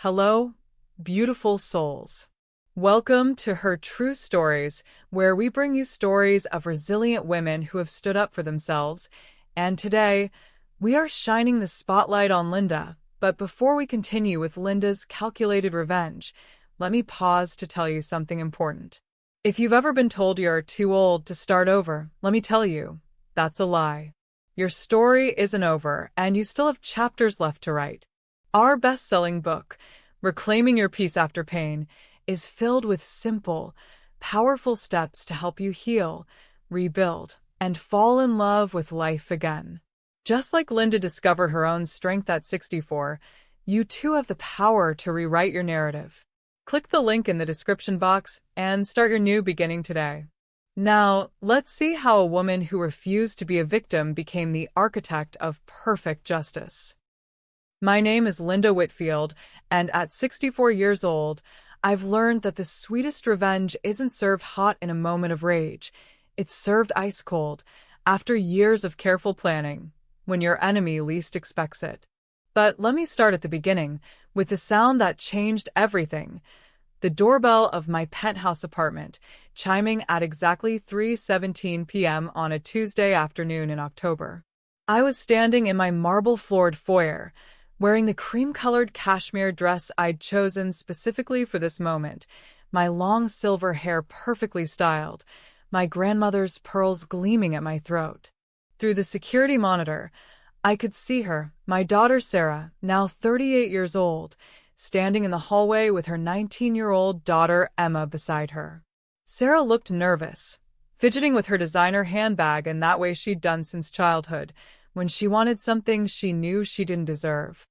Hello, beautiful souls. Welcome to Her True Stories, where we bring you stories of resilient women who have stood up for themselves. And today, we are shining the spotlight on Linda. But before we continue with Linda's calculated revenge, let me pause to tell you something important. If you've ever been told you're too old to start over, let me tell you, that's a lie. Your story isn't over, and you still have chapters left to write. Our best-selling book, Reclaiming Your Peace After Pain, is filled with simple, powerful steps to help you heal, rebuild, and fall in love with life again. Just like Linda discovered her own strength at 64, you too have the power to rewrite your narrative. Click the link in the description box and start your new beginning today. Now, let's see how a woman who refused to be a victim became the architect of perfect justice. My name is Linda Whitfield, and at 64 years old, I've learned that the sweetest revenge isn't served hot in a moment of rage. It's served ice cold, after years of careful planning, when your enemy least expects it. But let me start at the beginning, with the sound that changed everything. The doorbell of my penthouse apartment, chiming at exactly 3:17 p.m. on a Tuesday afternoon in October. I was standing in my marble-floored foyer, wearing the cream-colored cashmere dress I'd chosen specifically for this moment, my long silver hair perfectly styled, my grandmother's pearls gleaming at my throat. Through the security monitor, I could see her, my daughter Sarah, now 38 years old, standing in the hallway with her 19-year-old daughter Emma beside her. Sarah looked nervous, fidgeting with her designer handbag in that way she'd done since childhood, when she wanted something she knew she didn't deserve.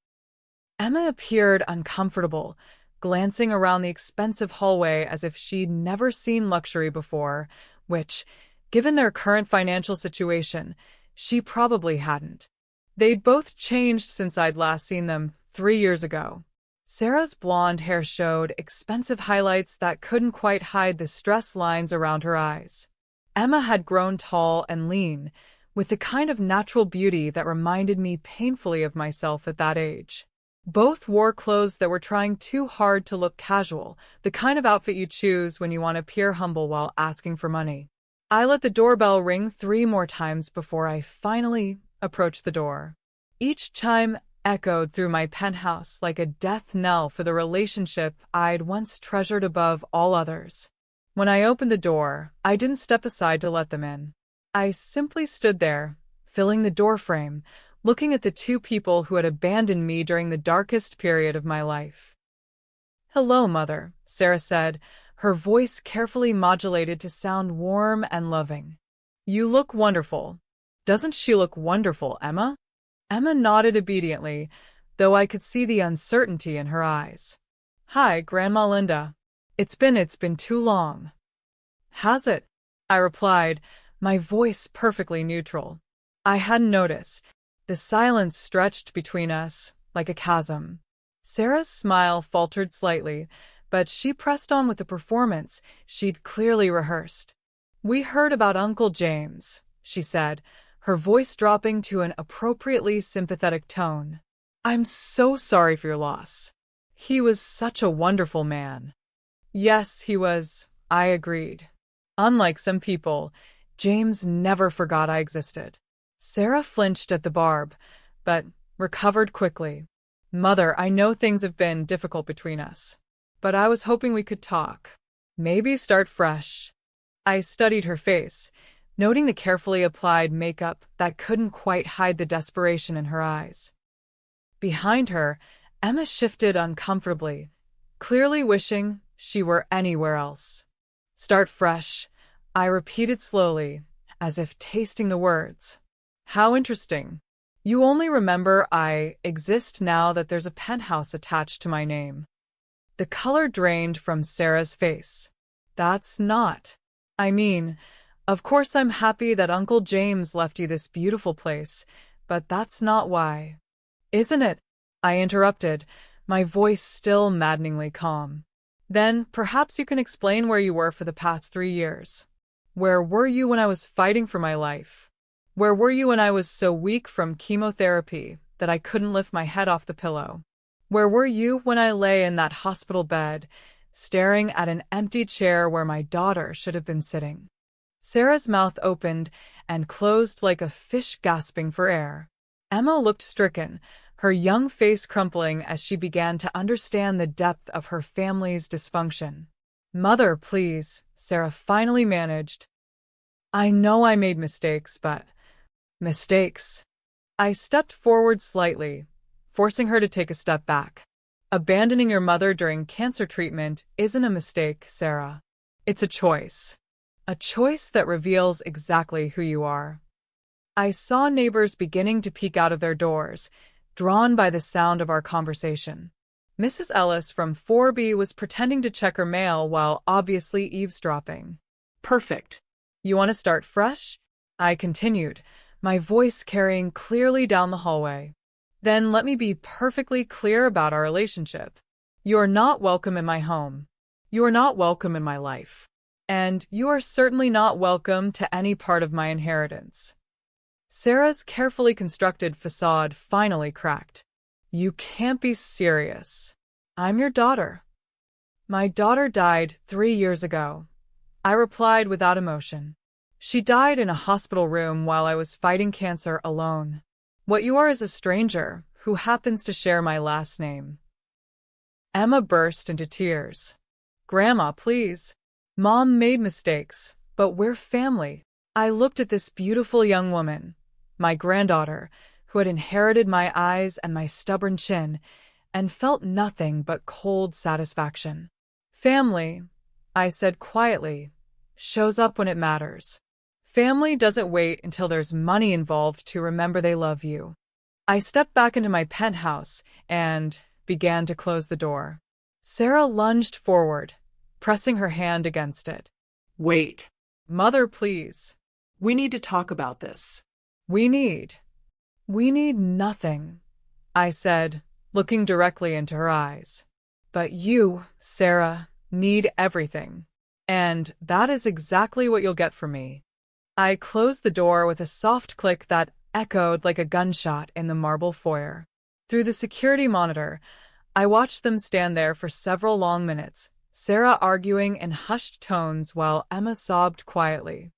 Emma appeared uncomfortable, glancing around the expensive hallway as if she'd never seen luxury before, which, given their current financial situation, she probably hadn't. They'd both changed since I'd last seen them 3 years ago. Sarah's blonde hair showed expensive highlights that couldn't quite hide the stress lines around her eyes. Emma had grown tall and lean, with the kind of natural beauty that reminded me painfully of myself at that age. Both wore clothes that were trying too hard to look casual, the kind of outfit you choose when you want to appear humble while asking for money. I let the doorbell ring 3 more times before I finally approached the door. Each chime echoed through my penthouse like a death knell for the relationship I'd once treasured above all others. When I opened the door, I didn't step aside to let them in. I simply stood there, filling the doorframe, looking at the 2 people who had abandoned me during the darkest period of my life. "Hello, Mother," Sarah said, her voice carefully modulated to sound warm and loving. "You look wonderful. Doesn't she look wonderful, Emma?" Emma nodded obediently, though I could see the uncertainty in her eyes. "Hi, Grandma Linda. It's been too long." "Has it?" I replied, my voice perfectly neutral. I hadn't noticed. The silence stretched between us like a chasm. Sarah's smile faltered slightly, but she pressed on with the performance she'd clearly rehearsed. "We heard about Uncle James," she said, her voice dropping to an appropriately sympathetic tone. "I'm so sorry for your loss. He was such a wonderful man." "Yes, he was," I agreed. "Unlike some people, James never forgot I existed." Sarah flinched at the barb, but recovered quickly. "Mother, I know things have been difficult between us, but I was hoping we could talk. Maybe start fresh." I studied her face, noting the carefully applied makeup that couldn't quite hide the desperation in her eyes. Behind her, Emma shifted uncomfortably, clearly wishing she were anywhere else. "Start fresh," I repeated slowly, as if tasting the words. "How interesting. You only remember I exist now that there's a penthouse attached to my name." The color drained from Sarah's face. "That's not. I mean, of course I'm happy that Uncle James left you this beautiful place, but that's not why." "Isn't it?" I interrupted, my voice still maddeningly calm. "Then perhaps you can explain where you were for the past 3 years. Where were you when I was fighting for my life? Where were you when I was so weak from chemotherapy that I couldn't lift my head off the pillow? Where were you when I lay in that hospital bed, staring at an empty chair where my daughter should have been sitting?" Sarah's mouth opened and closed like a fish gasping for air. Emma looked stricken, her young face crumpling as she began to understand the depth of her family's dysfunction. "Mother, please," Sarah finally managed. "I know I made mistakes, but—" "Mistakes?" I stepped forward slightly, forcing her to take a step back. "Abandoning your mother during cancer treatment isn't a mistake, Sarah. It's a choice. A choice that reveals exactly who you are." I saw neighbors beginning to peek out of their doors, drawn by the sound of our conversation. Mrs. Ellis from 4B was pretending to check her mail while obviously eavesdropping. "Perfect. You want to start fresh?" I continued, my voice carrying clearly down the hallway. "Then let me be perfectly clear about our relationship. You are not welcome in my home. You are not welcome in my life. And you are certainly not welcome to any part of my inheritance." Sarah's carefully constructed facade finally cracked. "You can't be serious. I'm your daughter." "My daughter died 3 years ago," I replied without emotion. "She died in a hospital room while I was fighting cancer alone. What you are is a stranger who happens to share my last name." Emma burst into tears. "Grandma, please. Mom made mistakes, but we're family." I looked at this beautiful young woman, my granddaughter, who had inherited my eyes and my stubborn chin, and felt nothing but cold satisfaction. "Family," I said quietly, "shows up when it matters. Family doesn't wait until there's money involved to remember they love you." I stepped back into my penthouse and began to close the door. Sarah lunged forward, pressing her hand against it. "Wait. Mother, please. We need to talk about this." We need nothing," I said, looking directly into her eyes. "But you, Sarah, need everything. And that is exactly what you'll get from me." I closed the door with a soft click that echoed like a gunshot in the marble foyer. Through the security monitor, I watched them stand there for several long minutes, Sarah arguing in hushed tones while Emma sobbed quietly.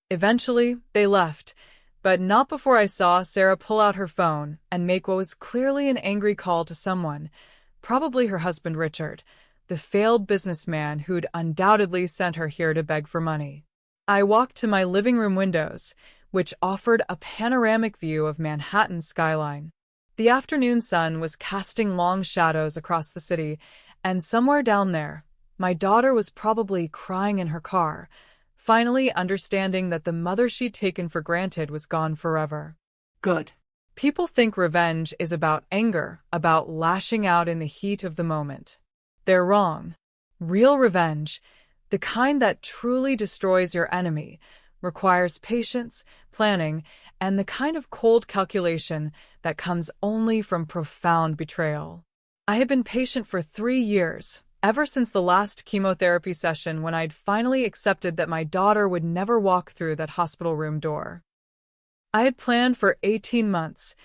Eventually, they left, but not before I saw Sarah pull out her phone and make what was clearly an angry call to someone, probably her husband Richard, the failed businessman who'd undoubtedly sent her here to beg for money. I walked to my living room windows, which offered a panoramic view of Manhattan's skyline. The afternoon sun was casting long shadows across the city, and somewhere down there, my daughter was probably crying in her car, finally understanding that the mother she'd taken for granted was gone forever. Good. People think revenge is about anger, about lashing out in the heat of the moment. They're wrong. Real revenge, the kind that truly destroys your enemy, requires patience, planning, and the kind of cold calculation that comes only from profound betrayal. I had been patient for 3 years, ever since the last chemotherapy session when I'd finally accepted that my daughter would never walk through that hospital room door. I had planned for 18 months,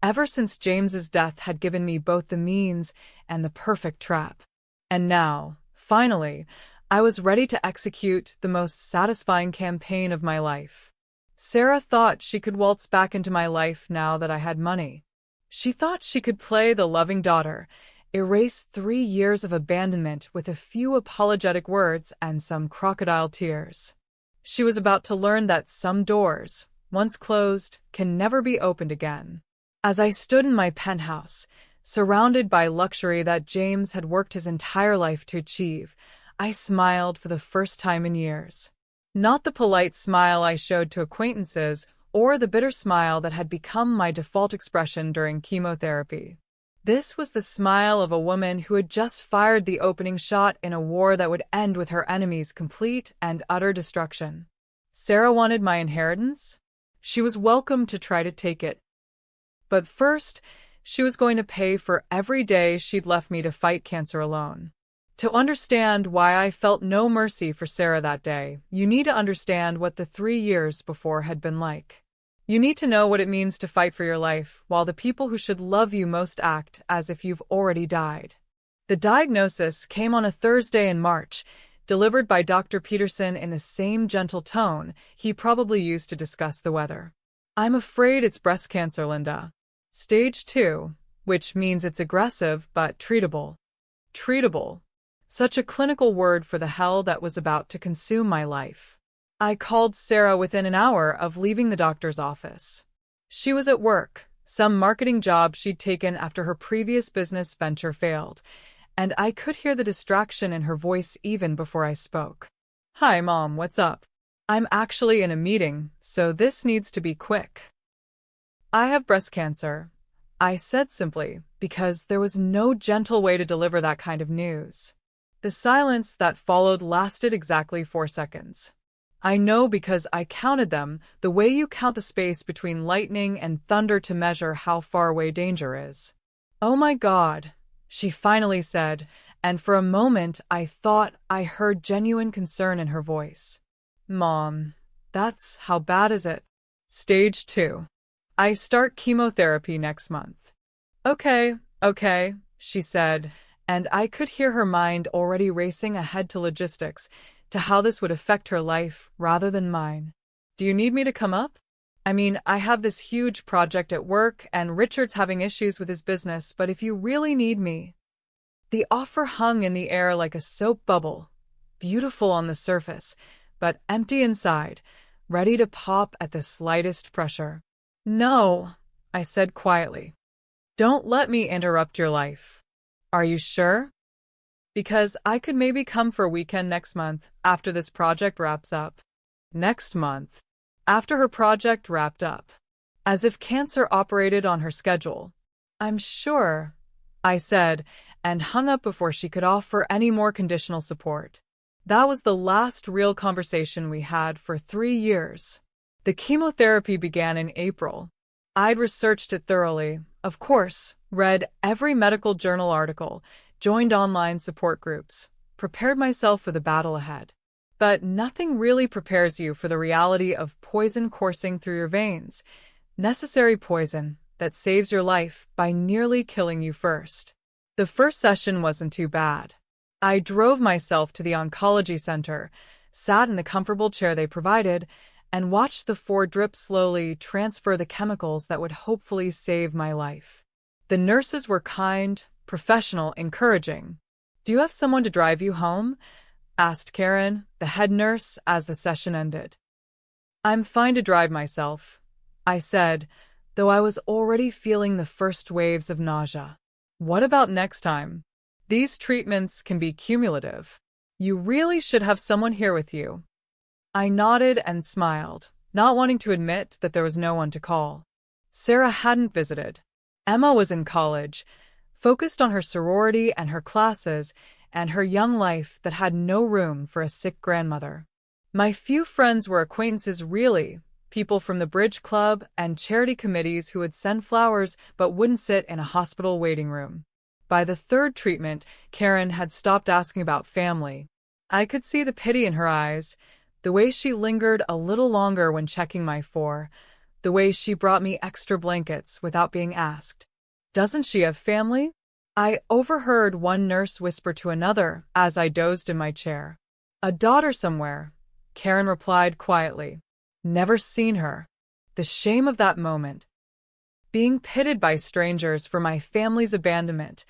ever since James's death had given me both the means and the perfect trap. And now, finally, I was ready to execute the most satisfying campaign of my life. Sarah thought she could waltz back into my life now that I had money. She thought she could play the loving daughter, erase 3 years of abandonment with a few apologetic words and some crocodile tears. She was about to learn that some doors, once closed, can never be opened again. As I stood in my penthouse, surrounded by luxury that James had worked his entire life to achieve, I smiled for the first time in years. Not the polite smile I showed to acquaintances, or the bitter smile that had become my default expression during chemotherapy. This was the smile of a woman who had just fired the opening shot in a war that would end with her enemy's complete and utter destruction. Sarah wanted my inheritance. She was welcome to try to take it. But first, she was going to pay for every day she'd left me to fight cancer alone. To understand why I felt no mercy for Sarah that day, you need to understand what the 3 years before had been like. You need to know what it means to fight for your life, while the people who should love you most act as if you've already died. The diagnosis came on a Thursday in March, delivered by Dr. Peterson in the same gentle tone he probably used to discuss the weather. I'm afraid it's breast cancer, Linda. Stage 2, which means it's aggressive but treatable. Treatable. Such a clinical word for the hell that was about to consume my life. I called Sarah within an hour of leaving the doctor's office. She was at work, some marketing job she'd taken after her previous business venture failed, and I could hear the distraction in her voice even before I spoke. Hi, Mom, what's up? I'm actually in a meeting, so this needs to be quick. I have breast cancer, I said simply, because there was no gentle way to deliver that kind of news. The silence that followed lasted exactly 4 seconds. I know because I counted them, the way you count the space between lightning and thunder to measure how far away danger is. Oh my God, she finally said, and for a moment I thought I heard genuine concern in her voice. Mom, that's how bad is it? Stage 2. I start chemotherapy next month. Okay, she said, and I could hear her mind already racing ahead to logistics, to how this would affect her life rather than mine. Do you need me to come up? I mean, I have this huge project at work, and Richard's having issues with his business, but if you really need me. The offer hung in the air like a soap bubble, beautiful on the surface, but empty inside, ready to pop at the slightest pressure. No, I said quietly. Don't let me interrupt your life. Are you sure? Because I could maybe come for a weekend next month, after this project wraps up. Next month. After her project wrapped up. As if cancer operated on her schedule. I'm sure, I said, and hung up before she could offer any more conditional support. That was the last real conversation we had for 3 years. The chemotherapy began in April. I'd researched it thoroughly, of course, read every medical journal article, joined online support groups, prepared myself for the battle ahead. But nothing really prepares you for the reality of poison coursing through your veins, necessary poison that saves your life by nearly killing you first. The first session wasn't too bad. I drove myself to the oncology center, sat in the comfortable chair they provided, and watched the 4 drips slowly transfer the chemicals that would hopefully save my life. The nurses were kind, professional, encouraging. Do you have someone to drive you home? Asked Karen, the head nurse, as the session ended. I'm fine to drive myself, I said, though I was already feeling the first waves of nausea. What about next time? These treatments can be cumulative. You really should have someone here with you. I nodded and smiled, not wanting to admit that there was no one to call. Sarah hadn't visited. Emma was in college, focused on her sorority and her classes, and her young life that had no room for a sick grandmother. My few friends were acquaintances really, people from the bridge club and charity committees who would send flowers but wouldn't sit in a hospital waiting room. By the 3rd treatment, Karen had stopped asking about family. I could see the pity in her eyes, the way she lingered a little longer when checking my 4, the way she brought me extra blankets without being asked. Doesn't she have family? I overheard one nurse whisper to another as I dozed in my chair. A daughter somewhere, Karen replied quietly. Never seen her. The shame of that moment. Being pitted by strangers for my family's abandonment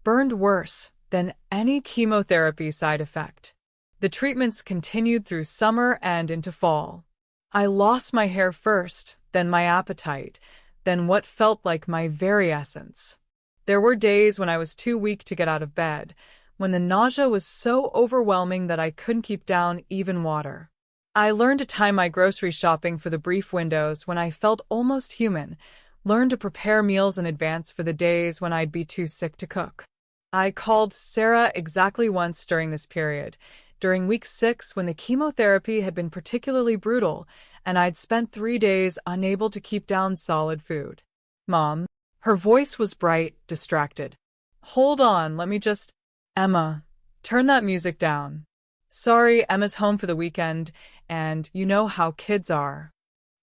burned worse than any chemotherapy side effect. The treatments continued through summer and into fall. I lost my hair first, then my appetite, then what felt like my very essence. There were days when I was too weak to get out of bed, when the nausea was so overwhelming that I couldn't keep down even water. I learned to time my grocery shopping for the brief windows when I felt almost human, learned to prepare meals in advance for the days when I'd be too sick to cook. I called Sarah exactly once during this period, during week 6 when the chemotherapy had been particularly brutal, and I'd spent 3 days unable to keep down solid food. Mom. Her voice was bright, distracted. Hold on, let me just… Emma, turn that music down. Sorry, Emma's home for the weekend, and you know how kids are.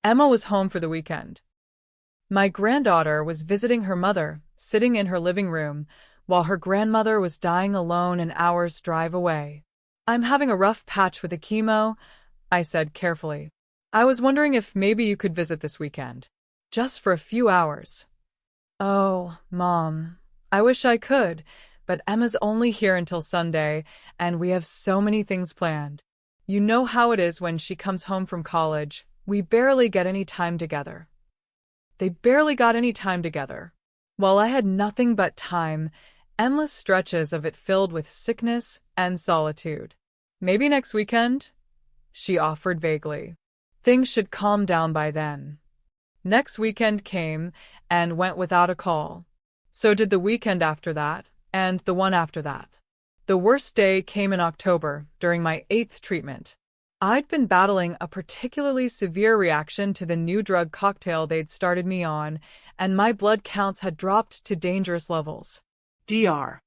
Emma was home for the weekend. My granddaughter was visiting her mother, sitting in her living room, while her grandmother was dying alone an hour's drive away. I'm having a rough patch with the chemo, I said carefully. I was wondering if maybe you could visit this weekend. Just for a few hours. Oh, Mom. I wish I could, but Emma's only here until Sunday, and we have so many things planned. You know how it is when she comes home from college. We barely get any time together. They barely got any time together. While I had nothing but time, endless stretches of it filled with sickness and solitude. Maybe next weekend? She offered vaguely. Things should calm down by then. Next weekend came and went without a call. So did the weekend after that, and the one after that. The worst day came in October, during my 8th treatment. I'd been battling a particularly severe reaction to the new drug cocktail they'd started me on, and my blood counts had dropped to dangerous levels. Dr.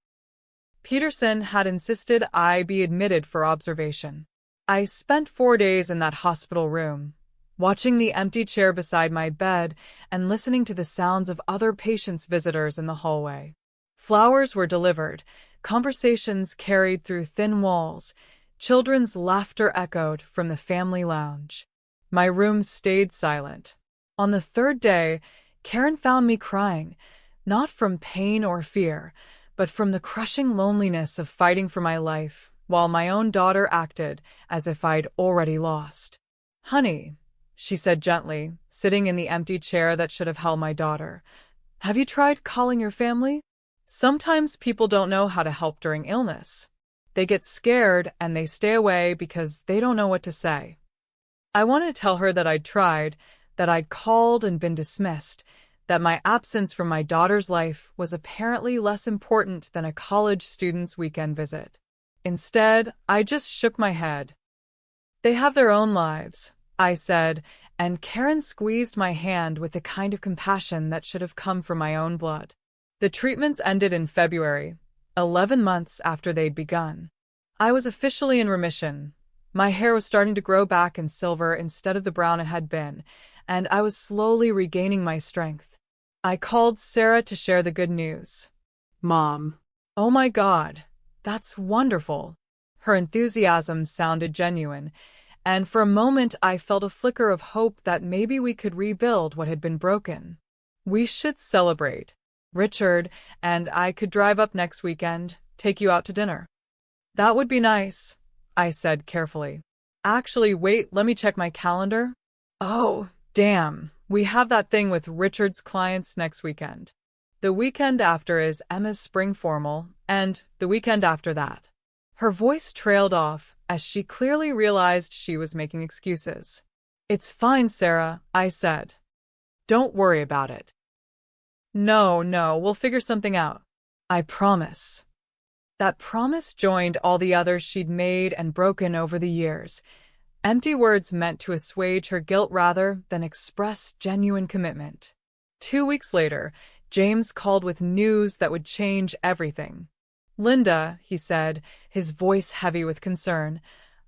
Peterson had insisted I be admitted for observation. I spent 4 days in that hospital room, watching the empty chair beside my bed and listening to the sounds of other patients' visitors in the hallway. Flowers were delivered, conversations carried through thin walls, children's laughter echoed from the family lounge. My room stayed silent. On the 3rd day, Karen found me crying, not from pain or fear, but from the crushing loneliness of fighting for my life, while my own daughter acted as if I'd already lost. Honey, she said gently, sitting in the empty chair that should have held my daughter, have you tried calling your family? Sometimes people don't know how to help during illness. They get scared and they stay away because they don't know what to say. I wanted to tell her that I'd tried, that I'd called and been dismissed, that my absence from my daughter's life was apparently less important than a college student's weekend visit. Instead, I just shook my head. They have their own lives, I said, and Karen squeezed my hand with the kind of compassion that should have come from my own blood. The treatments ended in February, 11 months after they'd begun. I was officially in remission. My hair was starting to grow back in silver instead of the brown it had been, and I was slowly regaining my strength. I called Sarah to share the good news. Mom. Oh my God, that's wonderful. Her enthusiasm sounded genuine, and for a moment I felt a flicker of hope that maybe we could rebuild what had been broken. We should celebrate. Richard and I could drive up next weekend, take you out to dinner. That would be nice, I said carefully. Actually, wait, let me check my calendar. Oh, damn, we have that thing with Richard's clients next weekend. The weekend after is Emma's spring formal, and the weekend after that. Her voice trailed off as she clearly realized she was making excuses. It's fine, Sarah, I said. Don't worry about it. No, we'll figure something out. I promise. That promise joined all the others she'd made and broken over the years. Empty words meant to assuage her guilt rather than express genuine commitment. 2 weeks later, James called with news that would change everything. Linda, he said, his voice heavy with concern,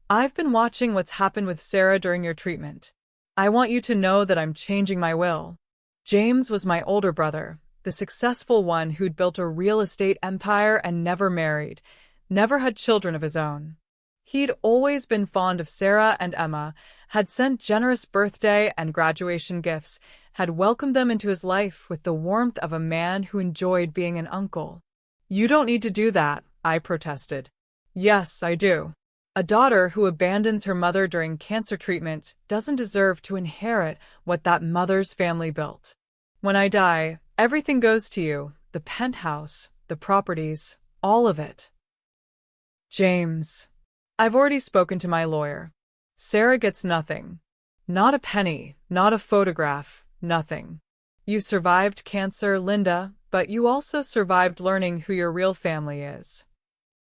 I've been watching what's happened with Sarah during your treatment. I want you to know that I'm changing my will. James was my older brother, the successful one who'd built a real estate empire and never married, never had children of his own. He'd always been fond of Sarah and Emma, had sent generous birthday and graduation gifts, had welcomed them into his life with the warmth of a man who enjoyed being an uncle. You don't need to do that, I protested. Yes, I do. A daughter who abandons her mother during cancer treatment doesn't deserve to inherit what that mother's family built. When I die, everything goes to you, the penthouse, the properties, all of it. James. I've already spoken to my lawyer. Sarah gets nothing. Not a penny, not a photograph, nothing. You survived cancer, Linda, but you also survived learning who your real family is.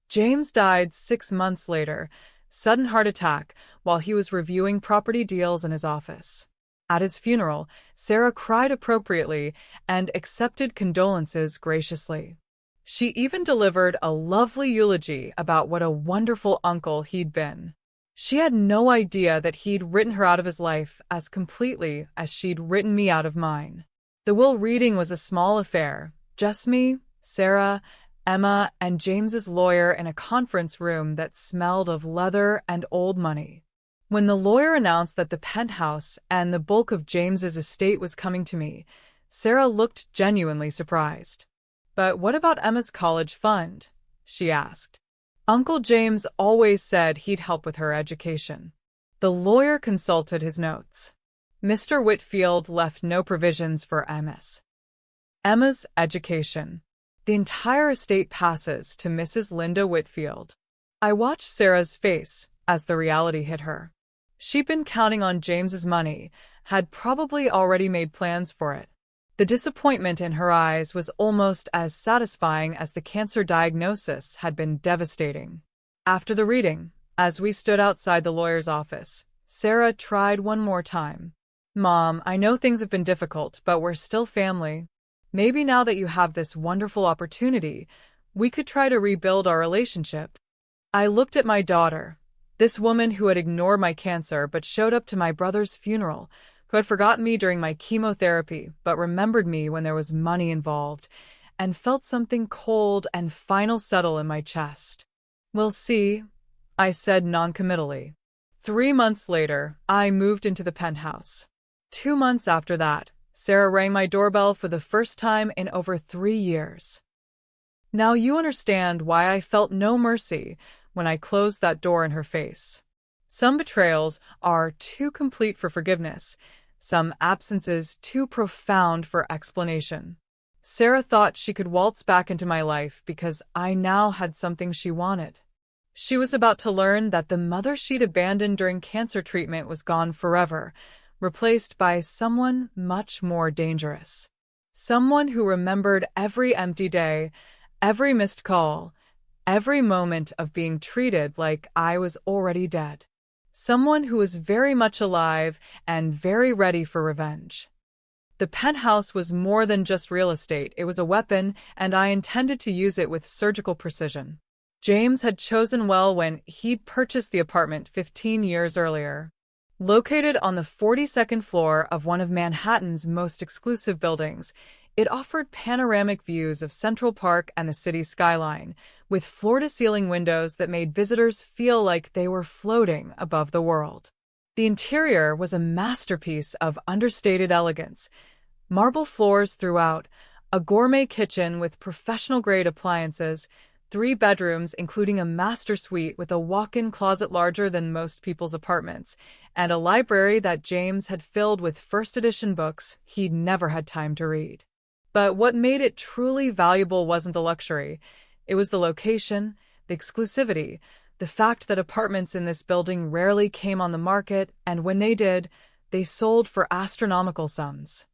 James died 6 months later, sudden heart attack, while he was reviewing property deals in his office. At his funeral, Sarah cried appropriately and accepted condolences graciously. She even delivered a lovely eulogy about what a wonderful uncle he'd been. She had no idea that he'd written her out of his life as completely as she'd written me out of mine. The will reading was a small affair, just me, Sarah, Emma, and James's lawyer in a conference room that smelled of leather and old money. When the lawyer announced that the penthouse and the bulk of James's estate was coming to me, Sarah looked genuinely surprised. "But what about Emma's college fund?" she asked. Uncle James always said he'd help with her education. The lawyer consulted his notes. Mr. Whitfield left no provisions for Emma's education. The entire estate passes to Mrs. Linda Whitfield. I watched Sarah's face as the reality hit her. She'd been counting on James's money, had probably already made plans for it. The disappointment in her eyes was almost as satisfying as the cancer diagnosis had been devastating. After the reading, as we stood outside the lawyer's office, Sarah tried one more time. "Mom, I know things have been difficult, but we're still family. Maybe now that you have this wonderful opportunity, we could try to rebuild our relationship." I looked at my daughter, this woman who had ignored my cancer but showed up to my brother's funeral, who had forgotten me during my chemotherapy but remembered me when there was money involved, and felt something cold and final settle in my chest. "We'll see," I said noncommittally. 3 months later, I moved into the penthouse. 2 months after that, Sarah rang my doorbell for the first time in over 3 years. Now you understand why I felt no mercy when I closed that door in her face. Some betrayals are too complete for forgiveness, some absences too profound for explanation. Sarah thought she could waltz back into my life because I now had something she wanted. She was about to learn that the mother she'd abandoned during cancer treatment was gone forever, replaced by someone much more dangerous. Someone who remembered every empty day, every missed call, every moment of being treated like I was already dead. Someone who was very much alive and very ready for revenge. The penthouse was more than just real estate, it was a weapon, and I intended to use it with surgical precision. James had chosen well when he'd purchased the apartment 15 years earlier. Located on the 42nd floor of one of Manhattan's most exclusive buildings, it offered panoramic views of Central Park and the city's skyline, with floor-to-ceiling windows that made visitors feel like they were floating above the world. The interior was a masterpiece of understated elegance. Marble floors throughout, a gourmet kitchen with professional-grade appliances, 3 bedrooms including a master suite with a walk-in closet larger than most people's apartments, and a library that James had filled with first-edition books he'd never had time to read. But what made it truly valuable wasn't the luxury. It was the location, the exclusivity, the fact that apartments in this building rarely came on the market, and when they did, they sold for astronomical sums.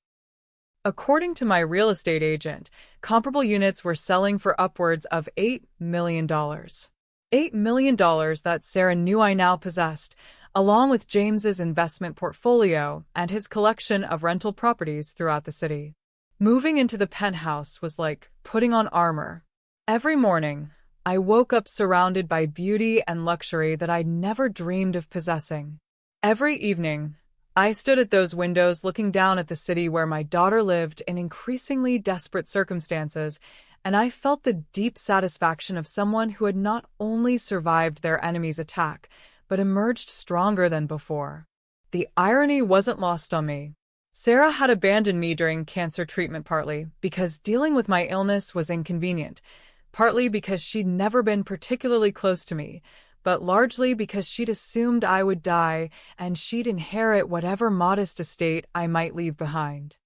According to my real estate agent, comparable units were selling for upwards of $8 million. $8 million that Sarah knew I now possessed, along with James's investment portfolio and his collection of rental properties throughout the city. Moving into the penthouse was like putting on armor. Every morning, I woke up surrounded by beauty and luxury that I'd never dreamed of possessing. Every evening, I stood at those windows looking down at the city where my daughter lived in increasingly desperate circumstances, and I felt the deep satisfaction of someone who had not only survived their enemy's attack, but emerged stronger than before. The irony wasn't lost on me. Sarah had abandoned me during cancer treatment partly because dealing with my illness was inconvenient, partly because she'd never been particularly close to me, but largely because she'd assumed I would die and she'd inherit whatever modest estate I might leave behind.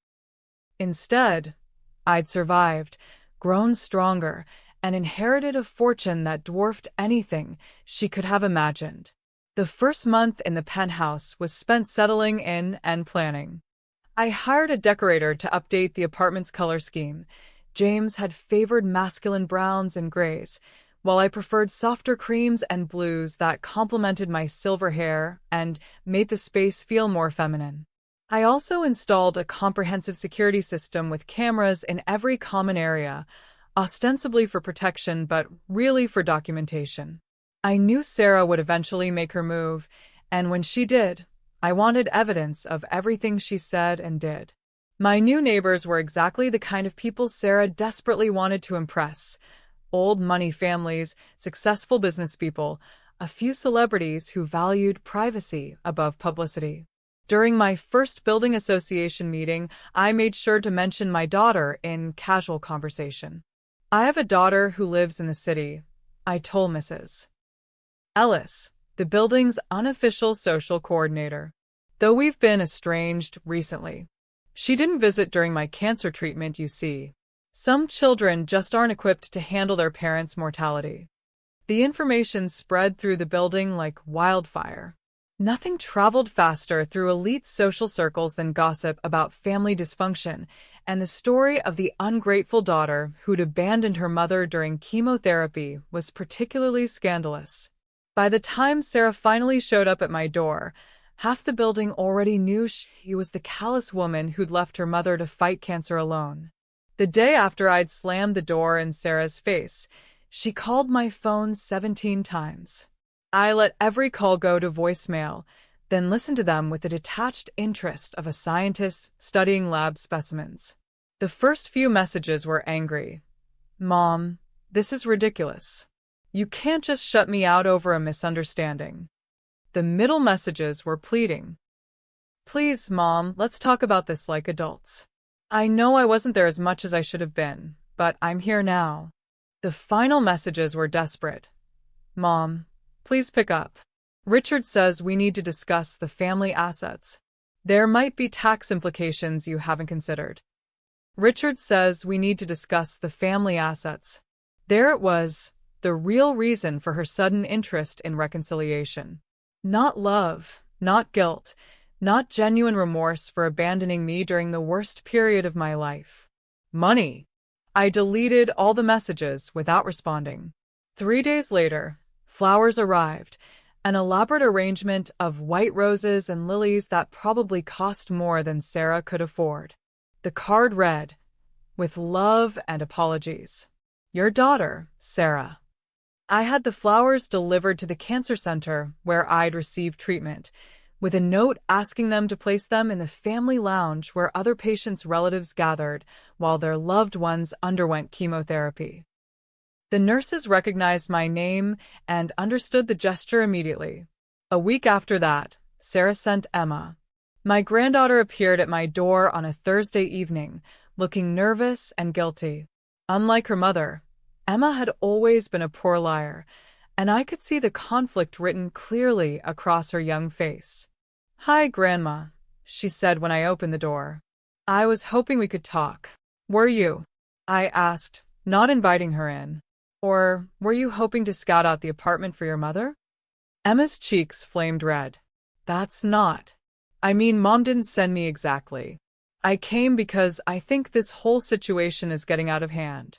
Instead, I'd survived, grown stronger, and inherited a fortune that dwarfed anything she could have imagined. The first month in the penthouse was spent settling in and planning. I hired a decorator to update the apartment's color scheme. James had favored masculine browns and grays, while I preferred softer creams and blues that complemented my silver hair and made the space feel more feminine. I also installed a comprehensive security system with cameras in every common area, ostensibly for protection but really for documentation. I knew Sarah would eventually make her move, and when she did, I wanted evidence of everything she said and did. My new neighbors were exactly the kind of people Sarah desperately wanted to impress. Old money families, successful business people, a few celebrities who valued privacy above publicity. During my first building association meeting, I made sure to mention my daughter in casual conversation. I have a daughter who lives in the city, I told Mrs. Ellis, the building's unofficial social coordinator. Though we've been estranged recently. She didn't visit during my cancer treatment, you see. Some children just aren't equipped to handle their parents' mortality. The information spread through the building like wildfire. Nothing traveled faster through elite social circles than gossip about family dysfunction and the story of the ungrateful daughter who'd abandoned her mother during chemotherapy was particularly scandalous. By the time Sarah finally showed up at my door, half the building already knew she was the callous woman who'd left her mother to fight cancer alone. The day after I'd slammed the door in Sarah's face, she called my phone 17 times. I let every call go to voicemail, then listened to them with the detached interest of a scientist studying lab specimens. The first few messages were angry. "Mom, this is ridiculous. You can't just shut me out over a misunderstanding." The middle messages were pleading. "Please, Mom, let's talk about this like adults. I know I wasn't there as much as I should have been, but I'm here now." The final messages were desperate. "Mom, please pick up. Richard says we need to discuss the family assets. There might be tax implications you haven't considered." Richard says we need to discuss the family assets. There it was, the real reason for her sudden interest in reconciliation. Not love, not guilt, not genuine remorse for abandoning me during the worst period of my life. Money. I deleted all the messages without responding. 3 days later, flowers arrived, an elaborate arrangement of white roses and lilies that probably cost more than Sarah could afford. The card read, "With love and apologies. Your daughter, Sarah." I had the flowers delivered to the cancer center where I'd received treatment, with a note asking them to place them in the family lounge where other patients' relatives gathered while their loved ones underwent chemotherapy. The nurses recognized my name and understood the gesture immediately. A week after that, Sarah sent Emma. My granddaughter appeared at my door on a Thursday evening, looking nervous and guilty. Unlike her mother, Emma had always been a poor liar, and I could see the conflict written clearly across her young face. "Hi, Grandma," she said when I opened the door. "I was hoping we could talk." "Were you?" I asked, not inviting her in. "Or were you hoping to scout out the apartment for your mother?" Emma's cheeks flamed red. "That's not. I mean, Mom didn't send me exactly. I came because I think this whole situation is getting out of hand."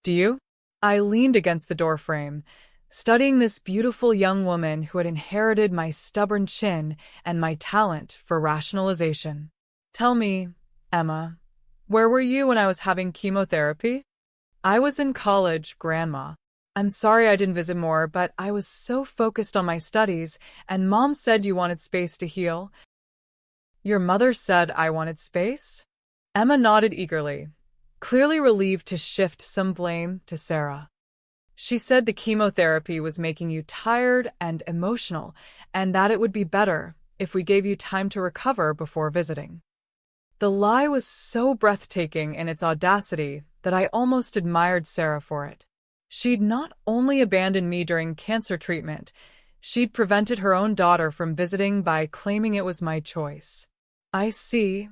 "Do you?" I leaned against the doorframe, studying this beautiful young woman who had inherited my stubborn chin and my talent for rationalization. "Tell me, Emma, where were you when I was having chemotherapy?" "I was in college, Grandma. I'm sorry I didn't visit more, but I was so focused on my studies, and Mom said you wanted space to heal." "Your mother said I wanted space?" Emma nodded eagerly, clearly relieved to shift some blame to Sarah. "She said the chemotherapy was making you tired and emotional, and that it would be better if we gave you time to recover before visiting." The lie was so breathtaking in its audacity that I almost admired Sarah for it. She'd not only abandoned me during cancer treatment, she'd prevented her own daughter from visiting by claiming it was my choice. "I see,"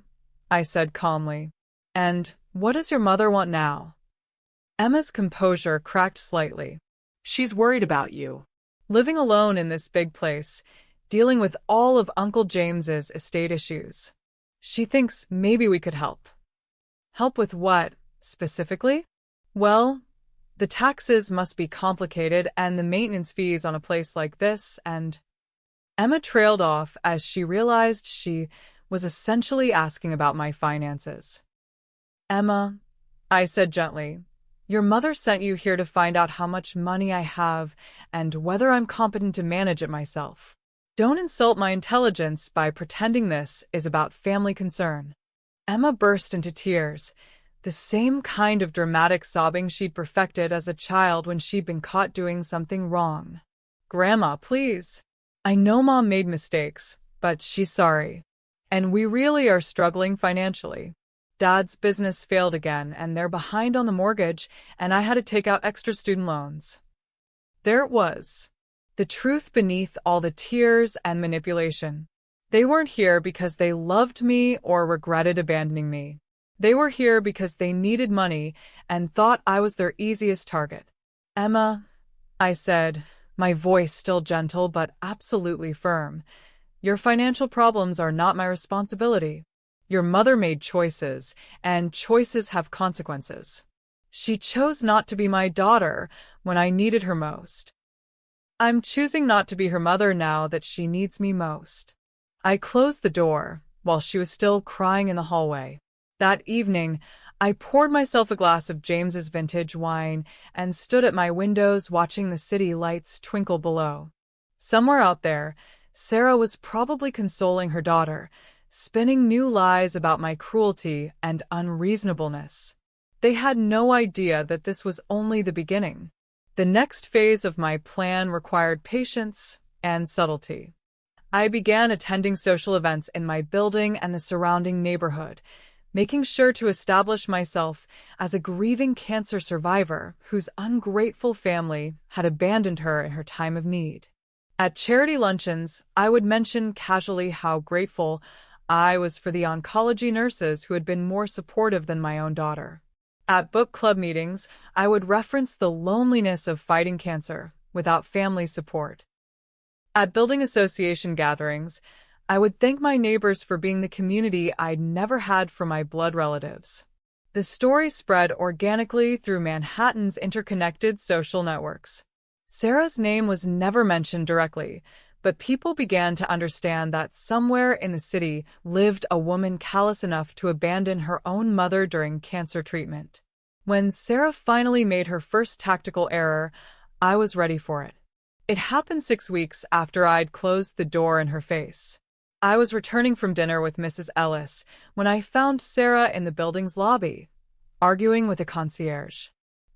I said calmly. "And what does your mother want now?" Emma's composure cracked slightly. She's worried about you. Living alone in this big place, dealing with all of Uncle James's estate issues. She thinks maybe we could help. Help with what, specifically? Well, the taxes must be complicated and the maintenance fees on a place like this, and... Emma trailed off as she realized she was essentially asking about my finances. "Emma," I said gently, Your mother sent you here to find out how much money I have and whether I'm competent to manage it myself. Don't insult my intelligence by pretending this is about family concern." Emma burst into tears, the same kind of dramatic sobbing she'd perfected as a child when she'd been caught doing something wrong. "Grandma, please. I know Mom made mistakes, but she's sorry. And we really are struggling financially. Dad's business failed again, and they're behind on the mortgage, and I had to take out extra student loans." There it was. The truth beneath all the tears and manipulation. They weren't here because they loved me or regretted abandoning me. They were here because they needed money and thought I was their easiest target. "Emma," I said, my voice still gentle but absolutely firm, "your financial problems are not my responsibility. Your mother made choices, and choices have consequences. She chose not to be my daughter when I needed her most. I'm choosing not to be her mother now that she needs me most." I closed the door while she was still crying in the hallway. That evening, I poured myself a glass of James's vintage wine and stood at my windows watching the city lights twinkle below. Somewhere out there, Sarah was probably consoling her daughter, spinning new lies about my cruelty and unreasonableness. They had no idea that this was only the beginning. The next phase of my plan required patience and subtlety. I began attending social events in my building and the surrounding neighborhood, making sure to establish myself as a grieving cancer survivor whose ungrateful family had abandoned her in her time of need. At charity luncheons, I would mention casually how grateful I was for the oncology nurses who had been more supportive than my own daughter. At book club meetings, I would reference the loneliness of fighting cancer without family support. At building association gatherings, I would thank my neighbors for being the community I'd never had from my blood relatives. The story spread organically through Manhattan's interconnected social networks. Sarah's name was never mentioned directly, but people began to understand that somewhere in the city lived a woman callous enough to abandon her own mother during cancer treatment. When Sarah finally made her first tactical error, I was ready for it. It happened 6 weeks after I'd closed the door in her face. I was returning from dinner with Mrs. Ellis when I found Sarah in the building's lobby, arguing with a concierge.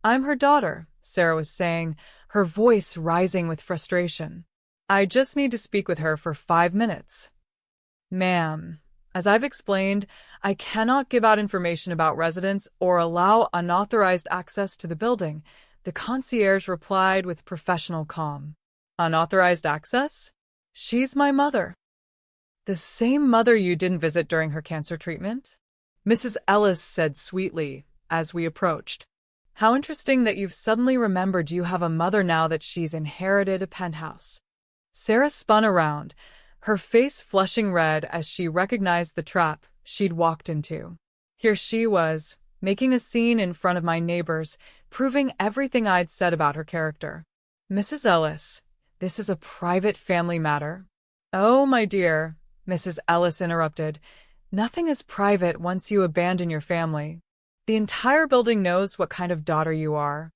"I'm her daughter," Sarah was saying, her voice rising with frustration. "I just need to speak with her for 5 minutes." "Ma'am, as I've explained, I cannot give out information about residents or allow unauthorized access to the building," the concierge replied with professional calm. "Unauthorized access? She's my mother." "The same mother you didn't visit during her cancer treatment?" Mrs. Ellis said sweetly as we approached. "How interesting that you've suddenly remembered you have a mother now that she's inherited a penthouse." Sarah spun around, her face flushing red as she recognized the trap she'd walked into. Here she was, making a scene in front of my neighbors, proving everything I'd said about her character. "Mrs. Ellis, this is a private family matter." "Oh, my dear," Mrs. Ellis interrupted, "nothing is private once you abandon your family. The entire building knows what kind of daughter you are."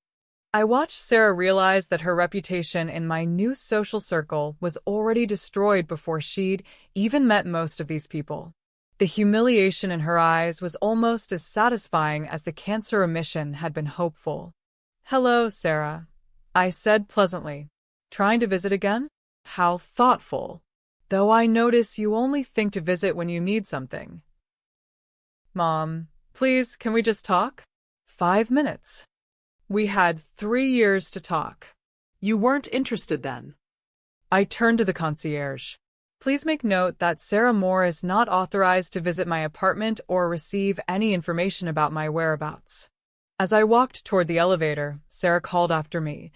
I watched Sarah realize that her reputation in my new social circle was already destroyed before she'd even met most of these people. The humiliation in her eyes was almost as satisfying as the cancer remission had been hopeful. "Hello, Sarah," I said pleasantly. "Trying to visit again? How thoughtful. Though I notice you only think to visit when you need something." "Mom, please, can we just talk? 5 minutes." We had 3 years to talk. You weren't interested then. I turned to the concierge. "Please make note that Sarah Moore is not authorized to visit my apartment or receive any information about my whereabouts." As I walked toward the elevator, Sarah called after me,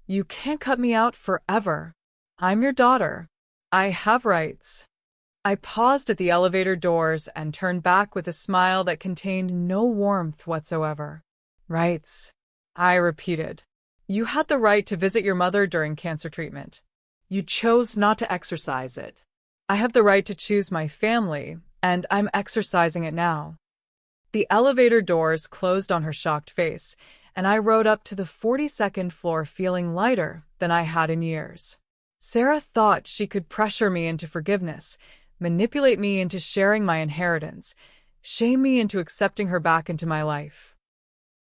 "You can't cut me out forever. I'm your daughter. I have rights." I paused at the elevator doors and turned back with a smile that contained no warmth whatsoever. "Rights," I repeated. "You had the right to visit your mother during cancer treatment. You chose not to exercise it. I have the right to choose my family, and I'm exercising it now." The elevator doors closed on her shocked face, and I rode up to the 42nd floor feeling lighter than I had in years. Sarah thought she could pressure me into forgiveness, manipulate me into sharing my inheritance, shame me into accepting her back into my life.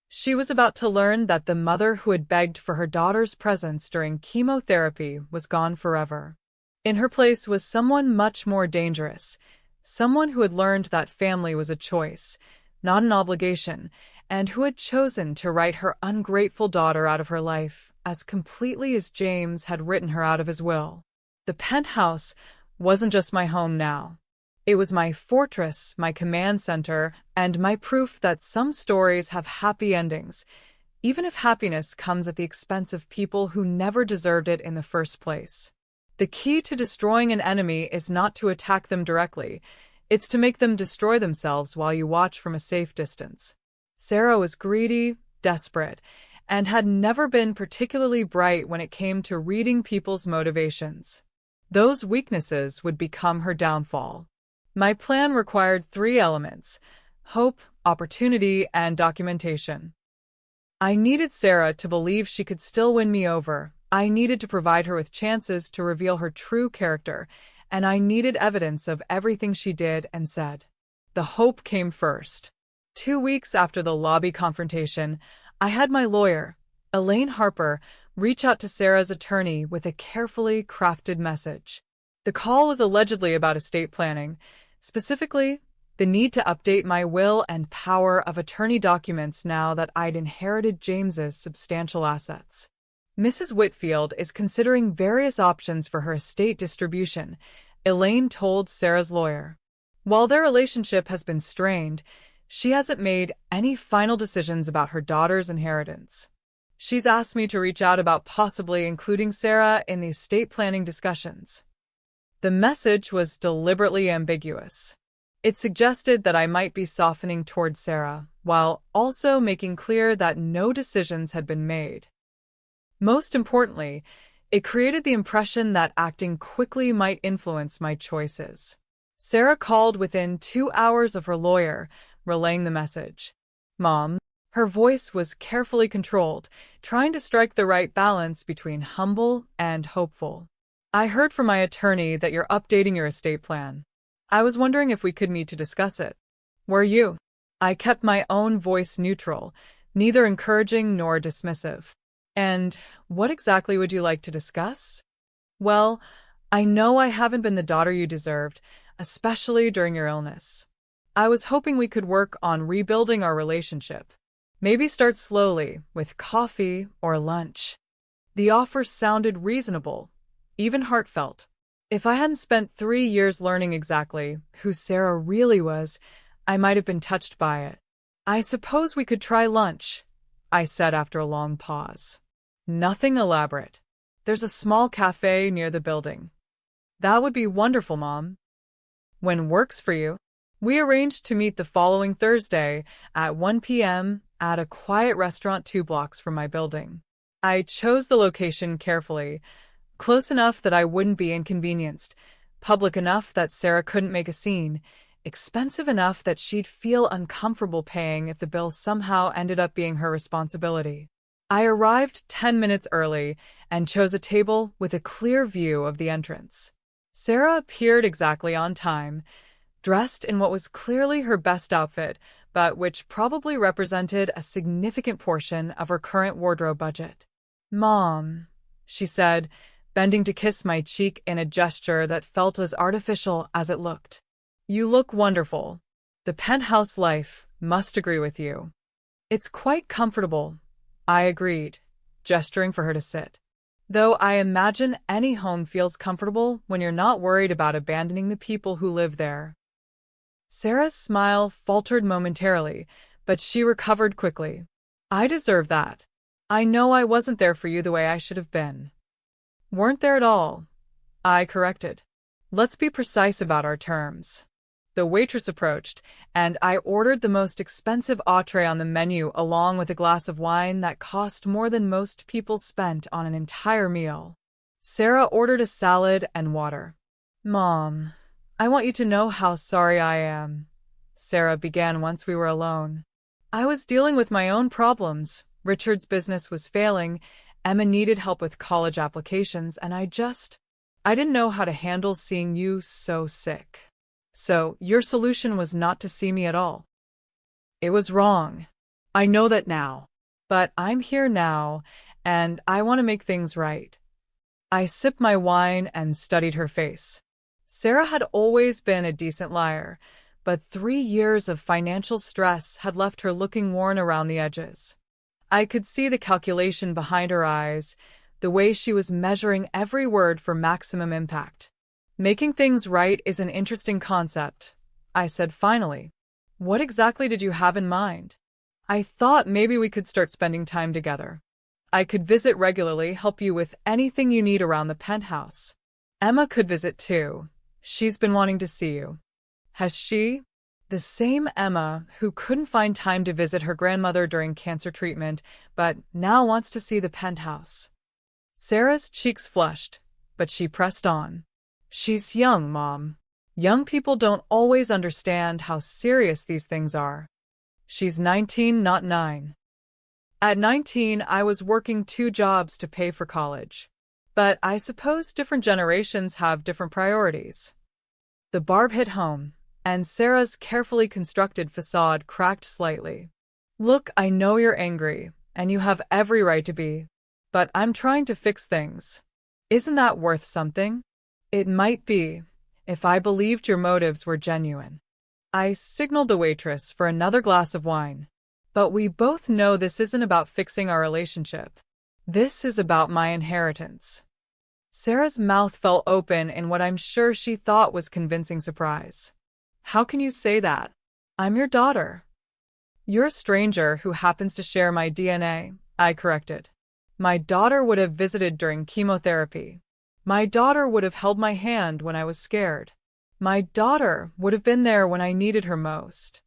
She was about to learn that the mother who had begged for her daughter's presence during chemotherapy was gone forever. In her place was someone much more dangerous, someone who had learned that family was a choice, not an obligation, and who had chosen to write her ungrateful daughter out of her life as completely as James had written her out of his will. The penthouse wasn't just my home now. It was my fortress, my command center, and my proof that some stories have happy endings, even if happiness comes at the expense of people who never deserved it in the first place. The key to destroying an enemy is not to attack them directly, it's to make them destroy themselves while you watch from a safe distance. Sarah was greedy, desperate, and had never been particularly bright when it came to reading people's motivations. Those weaknesses would become her downfall. My plan required 3 elements: hope, opportunity, and documentation. I needed Sarah to believe she could still win me over. I needed to provide her with chances to reveal her true character, and I needed evidence of everything she did and said. The hope came first. 2 weeks after the lobby confrontation, I had my lawyer, Elaine Harper, reach out to Sarah's attorney with a carefully crafted message. The call was allegedly about estate planning, specifically the need to update my will and power of attorney documents now that I'd inherited James's substantial assets. Mrs. Whitfield is considering various options for her estate distribution, Elaine told Sarah's lawyer. While their relationship has been strained, she hasn't made any final decisions about her daughter's inheritance. She's asked me to reach out about possibly including Sarah in the estate planning discussions. The message was deliberately ambiguous. It suggested that I might be softening towards Sarah, while also making clear that no decisions had been made. Most importantly, it created the impression that acting quickly might influence my choices. Sarah called within 2 hours of her lawyer, relaying the message. "Mom." Her voice was carefully controlled, trying to strike the right balance between humble and hopeful. "I heard from my attorney that you're updating your estate plan. I was wondering if we could meet to discuss it. Were you?" I kept my own voice neutral, neither encouraging nor dismissive. "And what exactly would you like to discuss?" "Well, I know I haven't been the daughter you deserved, especially during your illness. I was hoping we could work on rebuilding our relationship. Maybe start slowly, with coffee or lunch." The offer sounded reasonable, even heartfelt. If I hadn't spent 3 years learning exactly who Sarah really was, I might have been touched by it. "I suppose we could try lunch," I said after a long pause. "Nothing elaborate. There's a small cafe near the building." "That would be wonderful, Mom." "When works for you?" We arranged to meet the following Thursday at 1 p.m. at a quiet restaurant 2 blocks from my building. I chose the location carefully, close enough that I wouldn't be inconvenienced, public enough that Sarah couldn't make a scene, expensive enough that she'd feel uncomfortable paying if the bill somehow ended up being her responsibility. I arrived 10 minutes early and chose a table with a clear view of the entrance. Sarah appeared exactly on time, dressed in what was clearly her best outfit, but which probably represented a significant portion of her current wardrobe budget. "Mom," she said, bending to kiss my cheek in a gesture that felt as artificial as it looked. "You look wonderful. The penthouse life must agree with you." "It's quite comfortable," I agreed, gesturing for her to sit. "Though I imagine any home feels comfortable when you're not worried about abandoning the people who live there." Sarah's smile faltered momentarily, but she recovered quickly. "I deserve that. I know I wasn't there for you the way I should have been." "Weren't there at all," I corrected. "Let's be precise about our terms." The waitress approached, and I ordered the most expensive entree on the menu along with a glass of wine that cost more than most people spent on an entire meal. Sarah ordered a salad and water. "Mom, I want you to know how sorry I am," Sarah began once we were alone. "I was dealing with my own problems, Richard's business was failing, Emma needed help with college applications, and I didn't know how to handle seeing you so sick. So, your solution was not to see me at all. It was wrong. I know that now. But I'm here now, and I want to make things right. I sipped my wine and studied her face. Sarah had always been a decent liar, but 3 years of financial stress had left her looking worn around the edges. I could see the calculation behind her eyes, the way she was measuring every word for maximum impact. Making things right is an interesting concept, I said finally. What exactly did you have in mind? I thought maybe we could start spending time together. I could visit regularly, help you with anything you need around the penthouse. Emma could visit too. She's been wanting to see you. Has she? The same Emma who couldn't find time to visit her grandmother during cancer treatment, but now wants to see the penthouse. Sarah's cheeks flushed, but she pressed on. She's young, Mom. Young people don't always understand how serious these things are. She's 19, not 9. At 19, I was working 2 jobs to pay for college. But I suppose different generations have different priorities. The barb hit home, and Sarah's carefully constructed facade cracked slightly. Look, I know you're angry, and you have every right to be, but I'm trying to fix things. Isn't that worth something? It might be, if I believed your motives were genuine. I signaled the waitress for another glass of wine. But we both know this isn't about fixing our relationship. This is about my inheritance. Sarah's mouth fell open in what I'm sure she thought was convincing surprise. How can you say that? I'm your daughter. You're a stranger who happens to share my DNA, I corrected. My daughter would have visited during chemotherapy. My daughter would have held my hand when I was scared. My daughter would have been there when I needed her most.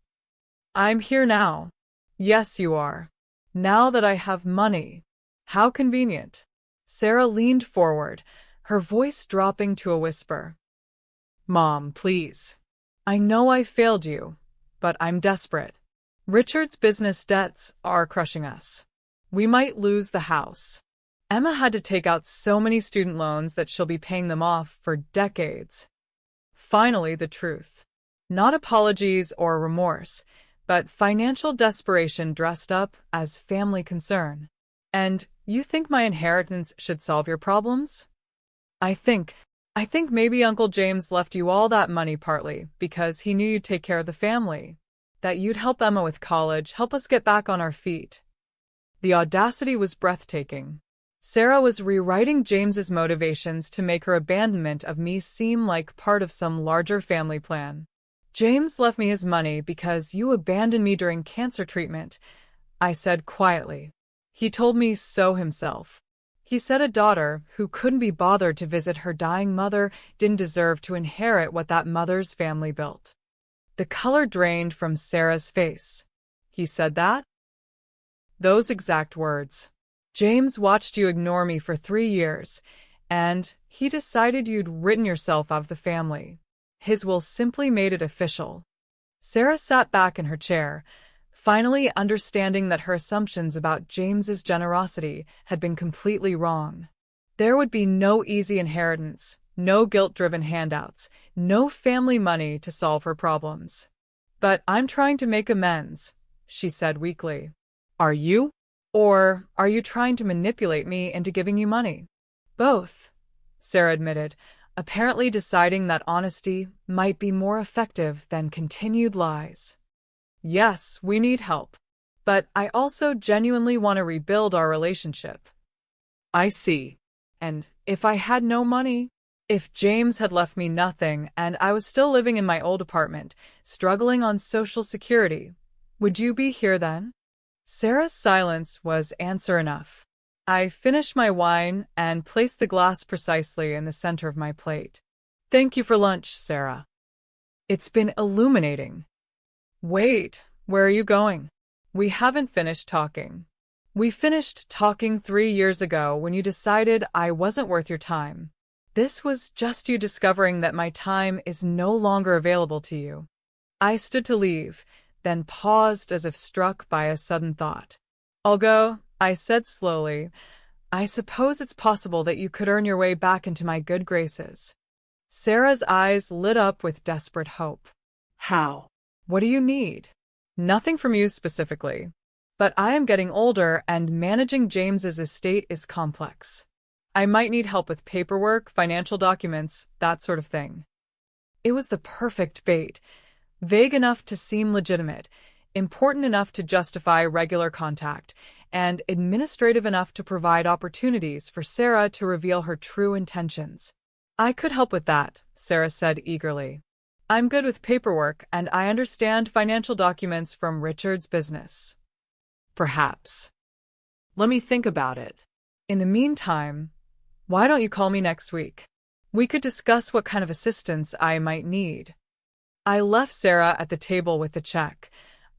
I'm here now. Yes, you are. Now that I have money. How convenient. Sarah leaned forward, her voice dropping to a whisper. Mom, please. I know I failed you, but I'm desperate. Richard's business debts are crushing us. We might lose the house. Emma had to take out so many student loans that she'll be paying them off for decades. Finally, the truth. Not apologies or remorse, but financial desperation dressed up as family concern. And you think my inheritance should solve your problems? I think maybe Uncle James left you all that money partly because he knew you'd take care of the family, that you'd help Emma with college, help us get back on our feet. The audacity was breathtaking. Sarah was rewriting James's motivations to make her abandonment of me seem like part of some larger family plan. James left me his money because you abandoned me during cancer treatment, I said quietly. He told me so himself. He said a daughter who couldn't be bothered to visit her dying mother didn't deserve to inherit what that mother's family built. The color drained from Sarah's face. He said that? Those exact words. James watched you ignore me for 3 years, and he decided you'd written yourself out of the family. His will simply made it official. Sarah sat back in her chair, finally understanding that her assumptions about James's generosity had been completely wrong. There would be no easy inheritance, no guilt-driven handouts, no family money to solve her problems. But I'm trying to make amends, she said weakly. Are you? Or are you trying to manipulate me into giving you money? Both, Sarah admitted, apparently deciding that honesty might be more effective than continued lies. Yes, we need help. But I also genuinely want to rebuild our relationship. I see. And if I had no money? If James had left me nothing and I was still living in my old apartment, struggling on Social Security, would you be here then? Sarah's silence was answer enough. I finished my wine and placed the glass precisely in the center of my plate. Thank you for lunch, Sarah. It's been illuminating. Wait, where are you going? We haven't finished talking. We finished talking 3 years ago when you decided I wasn't worth your time. This was just you discovering that my time is no longer available to you. I stood to leave, then paused as if struck by a sudden thought. I'll go, I said slowly. I suppose it's possible that you could earn your way back into my good graces. Sarah's eyes lit up with desperate hope. How? What do you need? Nothing from you specifically. But I am getting older and managing James's estate is complex. I might need help with paperwork, financial documents, that sort of thing. It was the perfect bait, vague enough to seem legitimate, important enough to justify regular contact, and administrative enough to provide opportunities for Sarah to reveal her true intentions. I could help with that, Sarah said eagerly. I'm good with paperwork, and I understand financial documents from Richard's business. Perhaps. Let me think about it. In the meantime, why don't you call me next week? We could discuss what kind of assistance I might need. I left Sarah at the table with the check,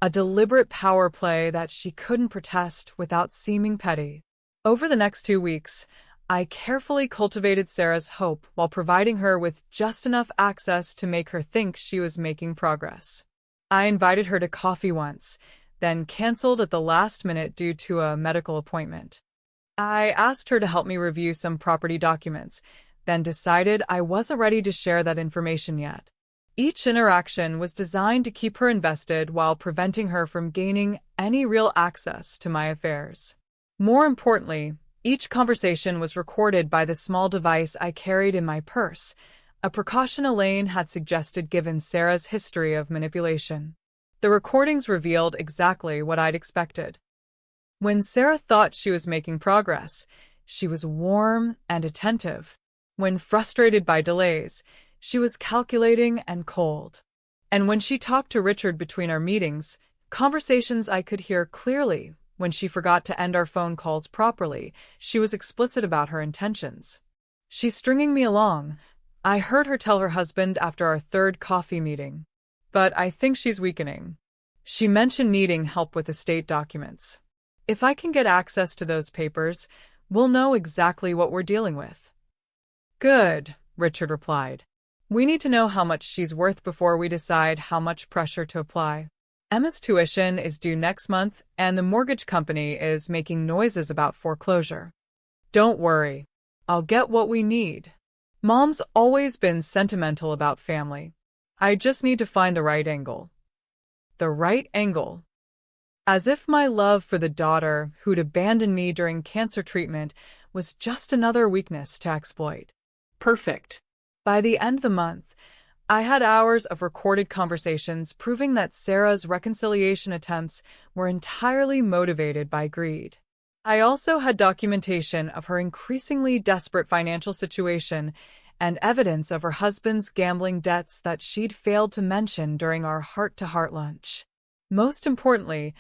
a deliberate power play that she couldn't protest without seeming petty. Over the next 2 weeks, I carefully cultivated Sarah's hope while providing her with just enough access to make her think she was making progress. I invited her to coffee once, then canceled at the last minute due to a medical appointment. I asked her to help me review some property documents, then decided I wasn't ready to share that information yet. Each interaction was designed to keep her invested while preventing her from gaining any real access to my affairs. More importantly, each conversation was recorded by the small device I carried in my purse, a precaution Elaine had suggested given Sarah's history of manipulation. The recordings revealed exactly what I'd expected. When Sarah thought she was making progress, she was warm and attentive. When frustrated by delays, she was calculating and cold. And when she talked to Richard between our meetings, conversations I could hear clearly. When she forgot to end our phone calls properly, she was explicit about her intentions. She's stringing me along, I heard her tell her husband after our third coffee meeting. But I think she's weakening. She mentioned needing help with estate documents. If I can get access to those papers, we'll know exactly what we're dealing with. Good, Richard replied. We need to know how much she's worth before we decide how much pressure to apply. Emma's tuition is due next month, and the mortgage company is making noises about foreclosure. Don't worry. I'll get what we need. Mom's always been sentimental about family. I just need to find the right angle. The right angle. As if my love for the daughter who'd abandoned me during cancer treatment was just another weakness to exploit. Perfect. By the end of the month, I had hours of recorded conversations proving that Sarah's reconciliation attempts were entirely motivated by greed. I also had documentation of her increasingly desperate financial situation and evidence of her husband's gambling debts that she'd failed to mention during our heart-to-heart lunch. Most importantly,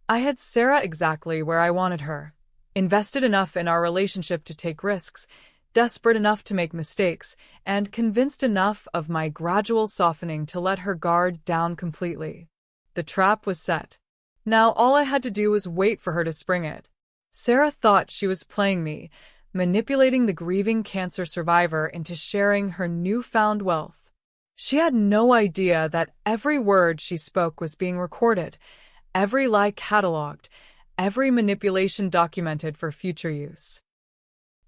I had Sarah exactly where I wanted her, invested enough in our relationship to take risks, desperate enough to make mistakes, and convinced enough of my gradual softening to let her guard down completely. The trap was set. Now all I had to do was wait for her to spring it. Sarah thought she was playing me, manipulating the grieving cancer survivor into sharing her newfound wealth. She had no idea that every word she spoke was being recorded, every lie cataloged, every manipulation documented for future use.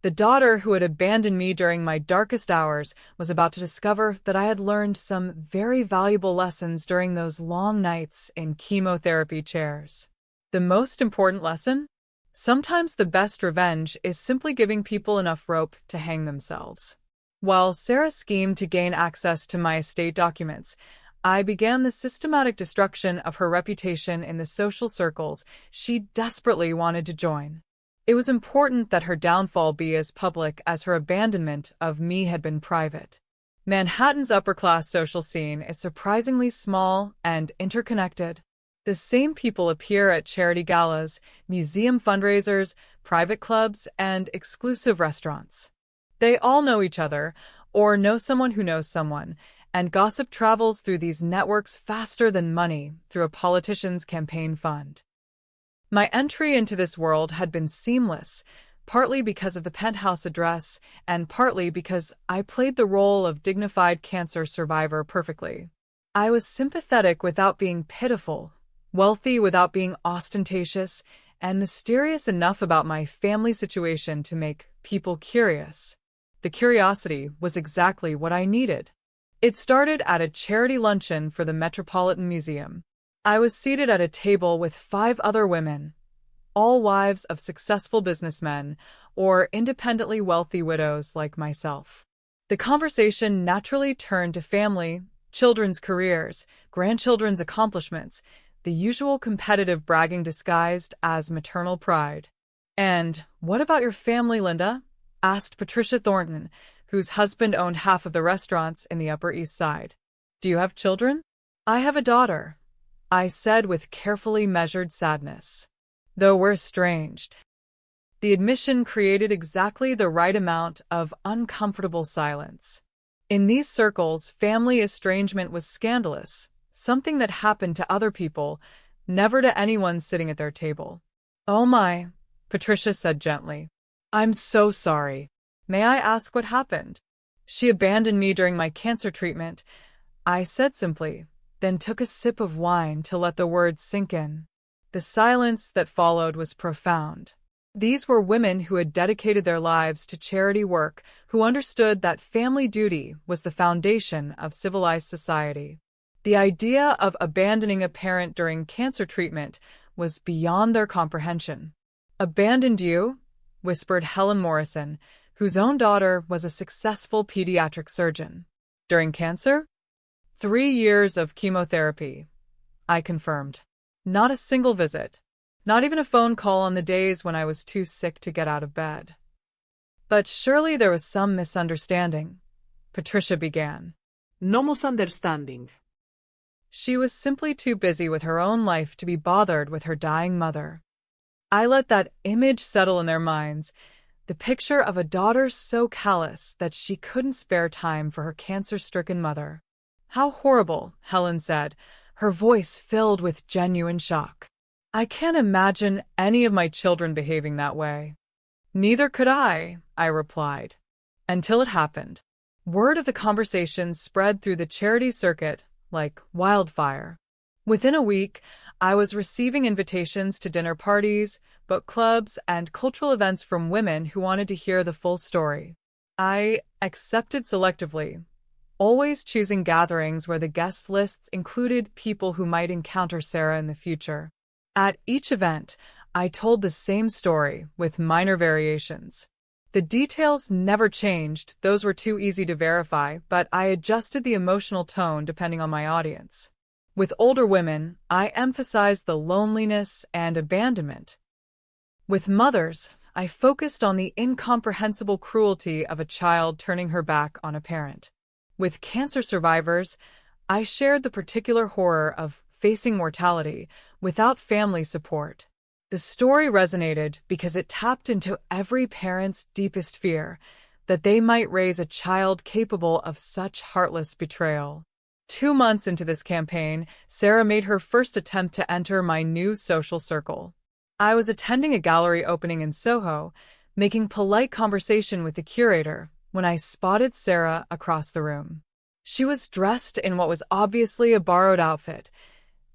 The daughter who had abandoned me during my darkest hours was about to discover that I had learned some very valuable lessons during those long nights in chemotherapy chairs. The most important lesson? Sometimes the best revenge is simply giving people enough rope to hang themselves. While Sarah schemed to gain access to my estate documents, I began the systematic destruction of her reputation in the social circles she desperately wanted to join. It was important that her downfall be as public as her abandonment of me had been private. Manhattan's upper-class social scene is surprisingly small and interconnected. The same people appear at charity galas, museum fundraisers, private clubs, and exclusive restaurants. They all know each other, or know someone who knows someone, and gossip travels through these networks faster than money through a politician's campaign fund. My entry into this world had been seamless, partly because of the Penthouse address and partly because I played the role of dignified cancer survivor perfectly. I was sympathetic without being pitiful, wealthy without being ostentatious, and mysterious enough about my family situation to make people curious. The curiosity was exactly what I needed. It started at a charity luncheon for the Metropolitan Museum. I was seated at a table with 5 other women, all wives of successful businessmen or independently wealthy widows like myself. The conversation naturally turned to family, children's careers, grandchildren's accomplishments, the usual competitive bragging disguised as maternal pride. "And what about your family, Linda?" asked Patricia Thornton, whose husband owned half of the restaurants in the Upper East Side. "Do you have children?" "I have a daughter," I said with carefully measured sadness. Though we're estranged. The admission created exactly the right amount of uncomfortable silence. In these circles, family estrangement was scandalous, something that happened to other people, never to anyone sitting at their table. "Oh my," Patricia said gently. "I'm so sorry. May I ask what happened?" "She abandoned me during my cancer treatment," I said simply, then took a sip of wine to let the words sink in. The silence that followed was profound. These were women who had dedicated their lives to charity work, who understood that family duty was the foundation of civilized society. The idea of abandoning a parent during cancer treatment was beyond their comprehension. "Abandoned you?" whispered Helen Morrison, whose own daughter was a successful pediatric surgeon. "During cancer?" "3 years of chemotherapy," I confirmed. "Not a single visit. Not even a phone call on the days when I was too sick to get out of bed." "But surely there was some misunderstanding," Patricia began. No misunderstanding. She was simply too busy with her own life to be bothered with her dying mother. I let that image settle in their minds, the picture of a daughter so callous that she couldn't spare time for her cancer-stricken mother. "How horrible," Helen said, her voice filled with genuine shock. "I can't imagine any of my children behaving that way." "Neither could I replied. Until it happened. Word of the conversation spread through the charity circuit like wildfire. Within a week, I was receiving invitations to dinner parties, book clubs, and cultural events from women who wanted to hear the full story. I accepted selectively, always choosing gatherings where the guest lists included people who might encounter Sarah in the future. At each event, I told the same story with minor variations. The details never changed, those were too easy to verify, but I adjusted the emotional tone depending on my audience. With older women, I emphasized the loneliness and abandonment. With mothers, I focused on the incomprehensible cruelty of a child turning her back on a parent. With cancer survivors, I shared the particular horror of facing mortality without family support. The story resonated because it tapped into every parent's deepest fear, that they might raise a child capable of such heartless betrayal. 2 months into this campaign, Sarah made her first attempt to enter my new social circle. I was attending a gallery opening in Soho, making polite conversation with the curator, when I spotted Sarah across the room. She was dressed in what was obviously a borrowed outfit,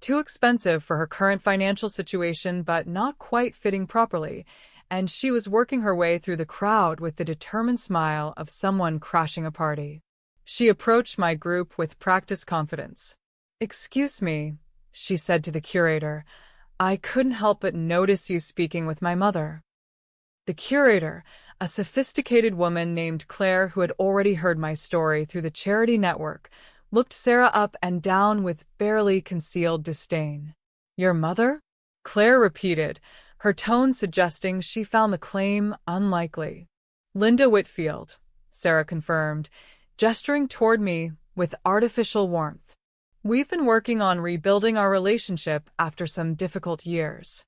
too expensive for her current financial situation but not quite fitting properly, and she was working her way through the crowd with the determined smile of someone crashing a party. She approached my group with practiced confidence. "Excuse me," she said to the curator, "I couldn't help but notice you speaking with my mother." The curator, a sophisticated woman named Claire who had already heard my story through the charity network, looked Sarah up and down with barely concealed disdain. "Your mother?" Claire repeated, her tone suggesting she found the claim unlikely. "Linda Whitfield," Sarah confirmed, gesturing toward me with artificial warmth. "We've been working on rebuilding our relationship after some difficult years."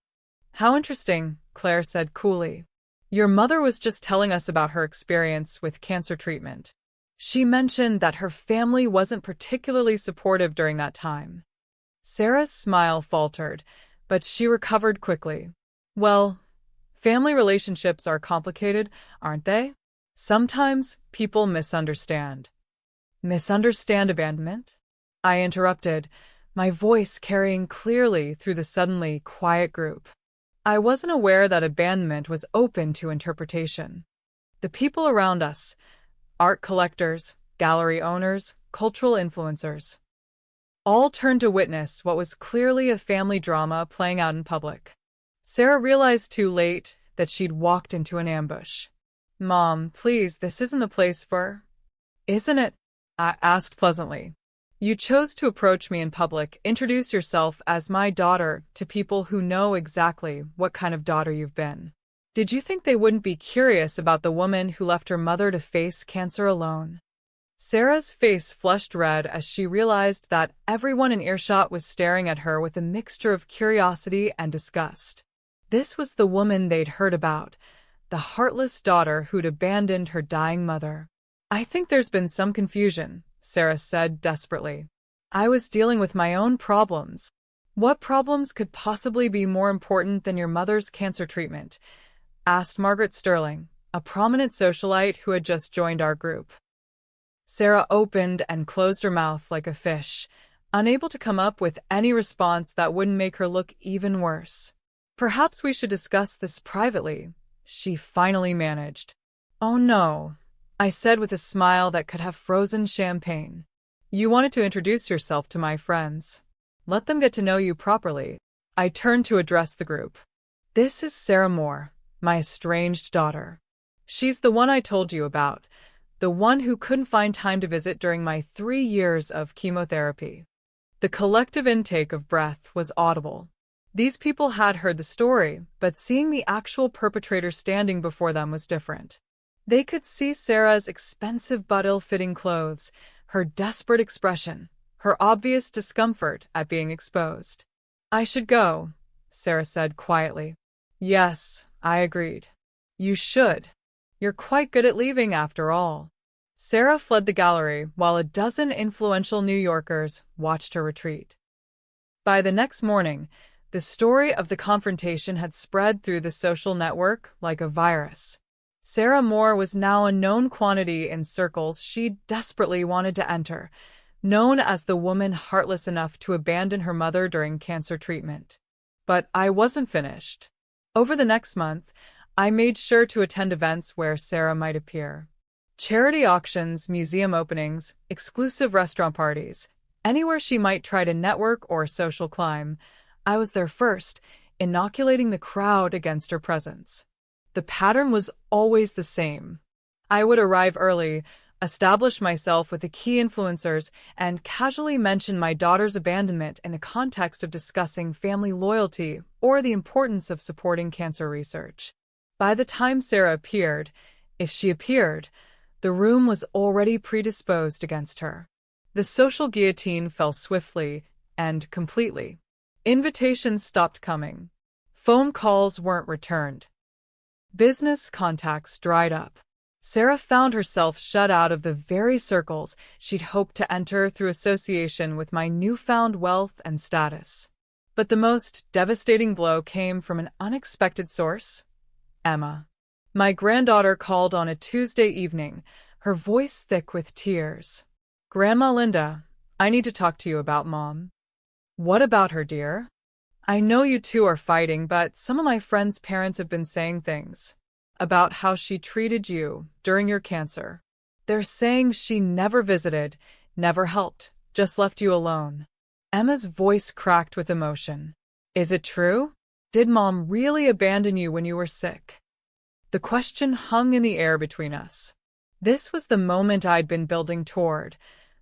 "How interesting," Claire said coolly. "Your mother was just telling us about her experience with cancer treatment. She mentioned that her family wasn't particularly supportive during that time." Sarah's smile faltered, but she recovered quickly. "Well, family relationships are complicated, aren't they? Sometimes people misunderstand." "Misunderstand abandonment?" I interrupted, my voice carrying clearly through the suddenly quiet group. I wasn't aware that abandonment was open to interpretation. The people around us, art collectors, gallery owners, cultural influencers, all turned to witness what was clearly a family drama playing out in public. Sarah realized too late that she'd walked into an ambush. "Mom, please, this isn't the place for—" "Isn't it?" I asked pleasantly. "You chose to approach me in public, introduce yourself as my daughter to people who know exactly what kind of daughter you've been. Did you think they wouldn't be curious about the woman who left her mother to face cancer alone?" Sarah's face flushed red as she realized that everyone in earshot was staring at her with a mixture of curiosity and disgust. This was the woman they'd heard about, the heartless daughter who'd abandoned her dying mother. "I think there's been some confusion," Sarah said desperately. "I was dealing with my own problems." "What problems could possibly be more important than your mother's cancer treatment?" asked Margaret Sterling, a prominent socialite who had just joined our group. Sarah opened and closed her mouth like a fish, unable to come up with any response that wouldn't make her look even worse. "Perhaps we should discuss this privately," she finally managed. "Oh no," I said with a smile that could have frozen champagne. "You wanted to introduce yourself to my friends. Let them get to know you properly." I turned to address the group. "This is Sarah Moore, my estranged daughter. She's the one I told you about, the one who couldn't find time to visit during my 3 years of chemotherapy." The collective intake of breath was audible. These people had heard the story, but seeing the actual perpetrator standing before them was different. They could see Sarah's expensive but ill-fitting clothes, her desperate expression, her obvious discomfort at being exposed. "I should go," Sarah said quietly. "Yes," I agreed. "You should. You're quite good at leaving after all." Sarah fled the gallery while a dozen influential New Yorkers watched her retreat. By the next morning, the story of the confrontation had spread through the social network like a virus. Sarah Moore was now a known quantity in circles she desperately wanted to enter, known as the woman heartless enough to abandon her mother during cancer treatment. But I wasn't finished. Over the next month, I made sure to attend events where Sarah might appear. Charity auctions, museum openings, exclusive restaurant parties, anywhere she might try to network or social climb, I was there first, inoculating the crowd against her presence. The pattern was always the same. I would arrive early, establish myself with the key influencers, and casually mention my daughter's abandonment in the context of discussing family loyalty or the importance of supporting cancer research. By the time Sarah appeared, if she appeared, the room was already predisposed against her. The social guillotine fell swiftly and completely. Invitations stopped coming. Phone calls weren't returned. Business contacts dried up. Sarah found herself shut out of the very circles she'd hoped to enter through association with my newfound wealth and status. But the most devastating blow came from an unexpected source: Emma. My granddaughter called on a Tuesday evening, her voice thick with tears. "Grandma Linda, I need to talk to you about Mom." "What about her, dear?" "I know you two are fighting, but some of my friends' parents have been saying things about how she treated you during your cancer. They're saying she never visited, never helped, just left you alone." Emma's voice cracked with emotion. "Is it true? Did Mom really abandon you when you were sick?" The question hung in the air between us. This was the moment I'd been building toward,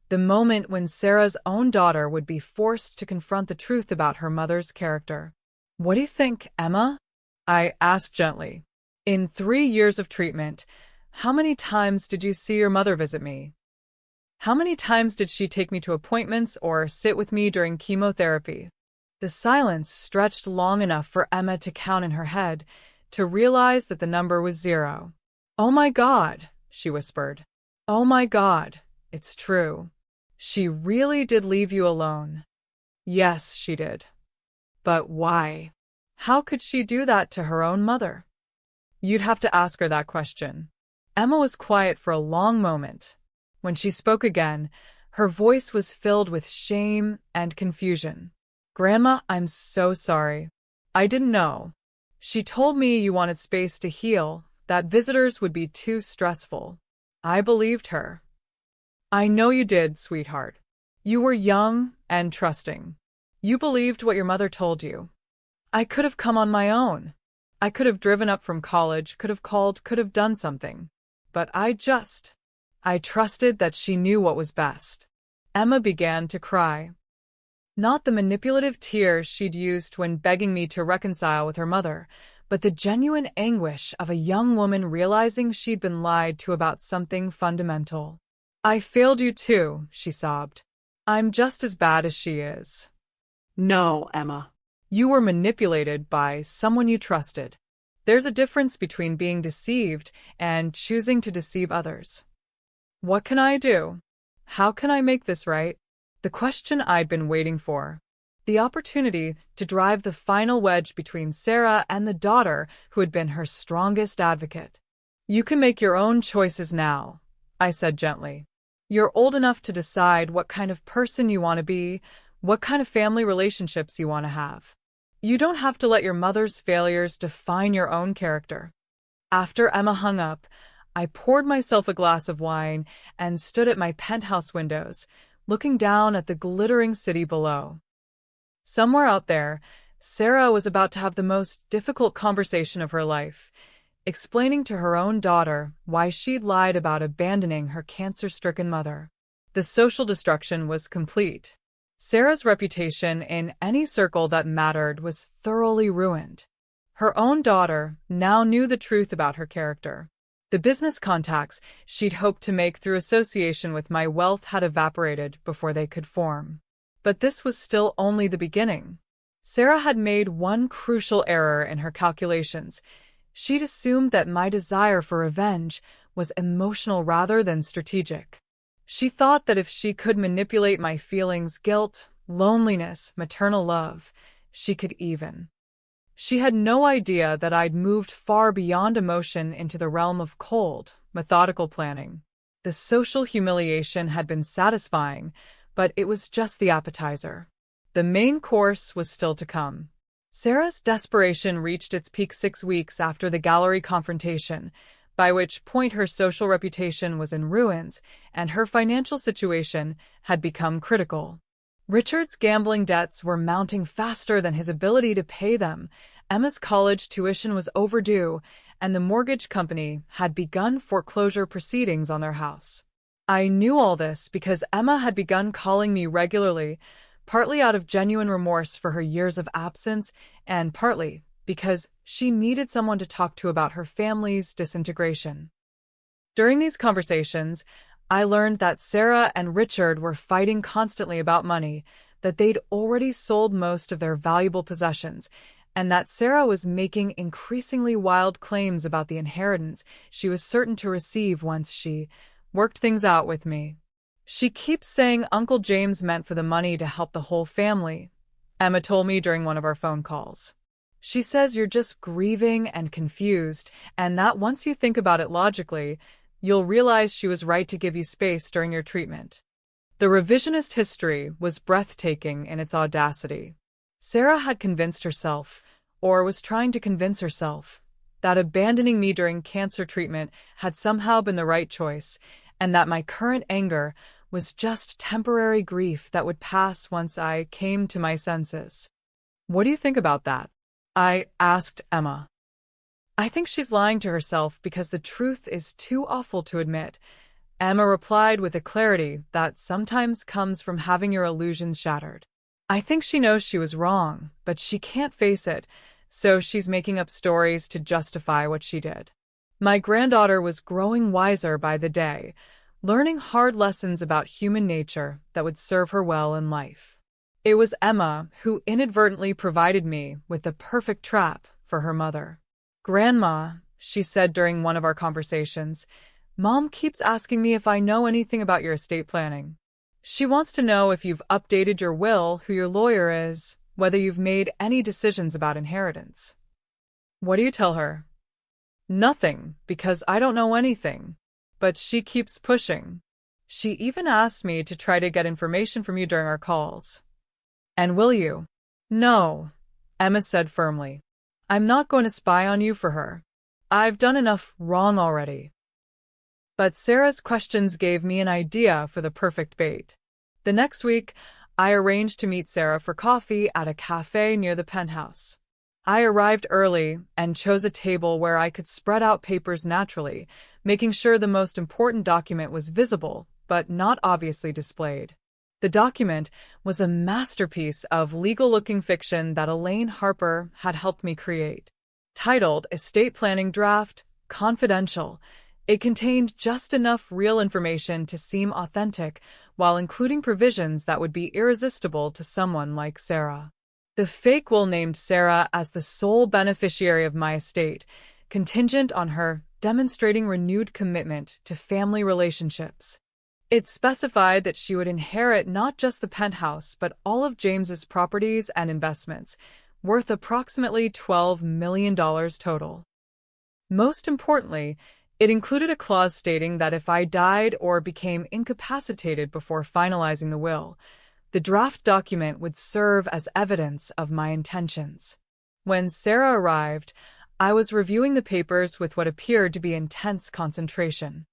the moment when Sarah's own daughter would be forced to confront the truth about her mother's character. "What do you think, Emma?" I asked gently. "In 3 years of treatment, how many times did you see your mother visit me? How many times did she take me to appointments or sit with me during chemotherapy?" The silence stretched long enough for Emma to count in her head, to realize that the number was 0. "Oh my God," she whispered. "Oh my God, it's true. She really did leave you alone." "Yes, she did. But why? How could she do that to her own mother?" "You'd have to ask her that question." Emma was quiet for a long moment. When she spoke again, her voice was filled with shame and confusion. "Grandma, I'm so sorry. I didn't know." She told me you wanted space to heal, that visitors would be too stressful. I believed her. I know you did, sweetheart. You were young and trusting. You believed what your mother told you. I could have come on my own. I could have driven up from college, could have called, could have done something. But I trusted that she knew what was best. Emma began to cry. Not the manipulative tears she'd used when begging me to reconcile with her mother, but the genuine anguish of a young woman realizing she'd been lied to about something fundamental. I failed you too, she sobbed. I'm just as bad as she is. No, Emma. You were manipulated by someone you trusted. There's a difference between being deceived and choosing to deceive others. What can I do? How can I make this right? The question I'd been waiting for. The opportunity to drive the final wedge between Sarah and the daughter who had been her strongest advocate. You can make your own choices now, I said gently. You're old enough to decide what kind of person you want to be, what kind of family relationships you want to have. You don't have to let your mother's failures define your own character. After Emma hung up, I poured myself a glass of wine and stood at my penthouse windows, looking down at the glittering city below. Somewhere out there, Sarah was about to have the most difficult conversation of her life, explaining to her own daughter why she'd lied about abandoning her cancer-stricken mother. The social destruction was complete. Sarah's reputation in any circle that mattered was thoroughly ruined. Her own daughter now knew the truth about her character. The business contacts she'd hoped to make through association with my wealth had evaporated before they could form. But this was still only the beginning. Sarah had made one crucial error in her calculations. She'd assumed that my desire for revenge was emotional rather than strategic. She thought that if she could manipulate my feelings, guilt, loneliness, maternal love, she could even. She had no idea that I'd moved far beyond emotion into the realm of cold, methodical planning. The social humiliation had been satisfying, but it was just the appetizer. The main course was still to come. Sarah's desperation reached its peak 6 weeks after the gallery confrontation, by which point her social reputation was in ruins and her financial situation had become critical. Richard's gambling debts were mounting faster than his ability to pay them, Emma's college tuition was overdue, and the mortgage company had begun foreclosure proceedings on their house. I knew all this because Emma had begun calling me regularly, partly out of genuine remorse for her years of absence, and partly because she needed someone to talk to about her family's disintegration. During these conversations, I learned that Sarah and Richard were fighting constantly about money, that they'd already sold most of their valuable possessions, and that Sarah was making increasingly wild claims about the inheritance she was certain to receive once she worked things out with me. She keeps saying Uncle James meant for the money to help the whole family, Emma told me during one of our phone calls. She says you're just grieving and confused, and that once you think about it logically, you'll realize she was right to give you space during your treatment. The revisionist history was breathtaking in its audacity. Sarah had convinced herself, or was trying to convince herself, that abandoning me during cancer treatment had somehow been the right choice, and that my current anger was just temporary grief that would pass once I came to my senses. What do you think about that? I asked Emma. I think she's lying to herself because the truth is too awful to admit, Emma replied with a clarity that sometimes comes from having your illusions shattered. I think she knows she was wrong, but she can't face it, so she's making up stories to justify what she did. My granddaughter was growing wiser by the day, learning hard lessons about human nature that would serve her well in life. It was Emma who inadvertently provided me with the perfect trap for her mother. Grandma, she said during one of our conversations, Mom keeps asking me if I know anything about your estate planning. She wants to know if you've updated your will, who your lawyer is, whether you've made any decisions about inheritance. What do you tell her? Nothing, because I don't know anything. But she keeps pushing. She even asked me to try to get information from you during our calls. And will you? No, Emma said firmly. I'm not going to spy on you for her. I've done enough wrong already. But Sarah's questions gave me an idea for the perfect bait. The next week, I arranged to meet Sarah for coffee at a cafe near the Penthouse. I arrived early and chose a table where I could spread out papers naturally, making sure the most important document was visible, but not obviously displayed. The document was a masterpiece of legal-looking fiction that Elaine Harper had helped me create. Titled Estate Planning Draft, Confidential, it contained just enough real information to seem authentic, while including provisions that would be irresistible to someone like Sarah. The fake will named Sarah as the sole beneficiary of my estate, contingent on her demonstrating renewed commitment to family relationships. It specified that she would inherit not just the penthouse, but all of James's properties and investments, worth approximately $12 million total. Most importantly, it included a clause stating that if I died or became incapacitated before finalizing the will, the draft document would serve as evidence of my intentions. When Sarah arrived, I was reviewing the papers with what appeared to be intense concentration.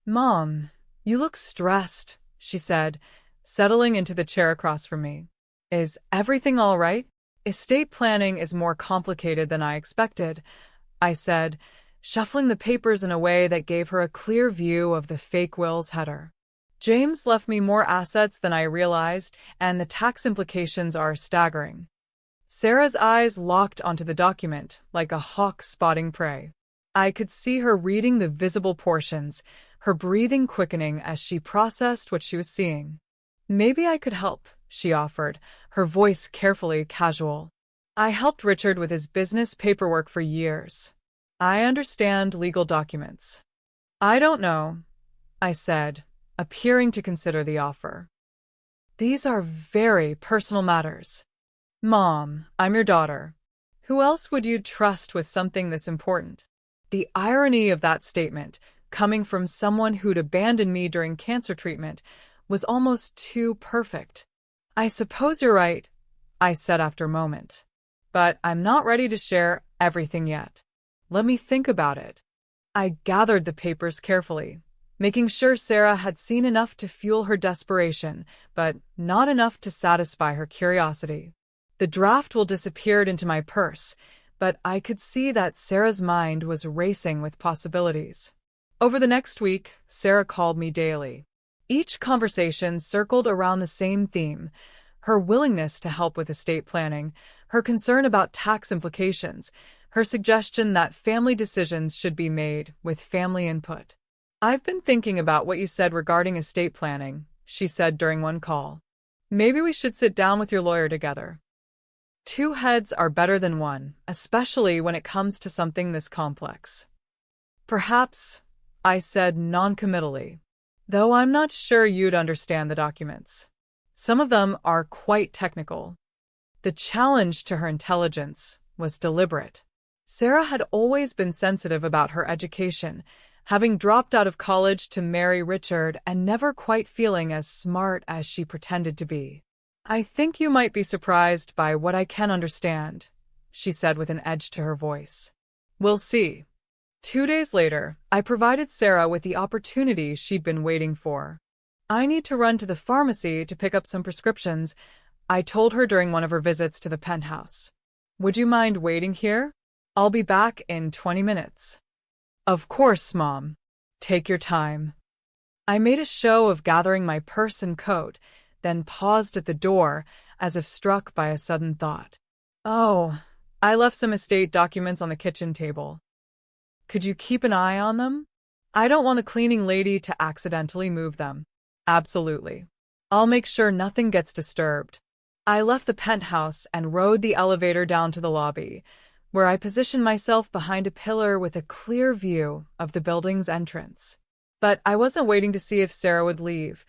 "Mom, you look stressed," she said, settling into the chair across from me. "Is everything all right?" "Estate planning is more complicated than I expected," I said, shuffling the papers in a way that gave her a clear view of the fake will's header. "James left me more assets than I realized, and the tax implications are staggering." Sarah's eyes locked onto the document like a hawk spotting prey. I could see her reading the visible portions, her breathing quickening as she processed what she was seeing. "Maybe I could help," she offered, her voice carefully casual. "I helped Richard with his business paperwork for years. I understand legal documents." "I don't know," I said, appearing to consider the offer. "These are very personal matters." "Mom, I'm your daughter. Who else would you trust with something this important?" The irony of that statement, coming from someone who'd abandoned me during cancer treatment, was almost too perfect. "I suppose you're right," I said after a moment. "But I'm not ready to share everything yet. Let me think about it." I gathered the papers carefully, making sure Sarah had seen enough to fuel her desperation, but not enough to satisfy her curiosity. The draft will disappeared into my purse, but I could see that Sarah's mind was racing with possibilities. Over the next week, Sarah called me daily. Each conversation circled around the same theme: her willingness to help with estate planning, her concern about tax implications, her suggestion that family decisions should be made with family input. "I've been thinking about what you said regarding estate planning," she said during one call. "Maybe we should sit down with your lawyer together. Two heads are better than one, especially when it comes to something this complex." "Perhaps," I said noncommittally, "though I'm not sure you'd understand the documents. Some of them are quite technical." The challenge to her intelligence was deliberate. Sarah had always been sensitive about her education, having dropped out of college to marry Richard and never quite feeling as smart as she pretended to be. "I think you might be surprised by what I can understand," she said with an edge to her voice. "We'll see." 2 days later, I provided Sarah with the opportunity she'd been waiting for. "I need to run to the pharmacy to pick up some prescriptions," I told her during one of her visits to the penthouse. "Would you mind waiting here? I'll be back in 20 minutes. "Of course, Mom. Take your time." I made a show of gathering my purse and coat, then paused at the door as if struck by a sudden thought. "Oh, I left some estate documents on the kitchen table. Could you keep an eye on them? I don't want the cleaning lady to accidentally move them." "Absolutely. I'll make sure nothing gets disturbed." I left the penthouse and rode the elevator down to the lobby, where I positioned myself behind a pillar with a clear view of the building's entrance. But I wasn't waiting to see if Sarah would leave.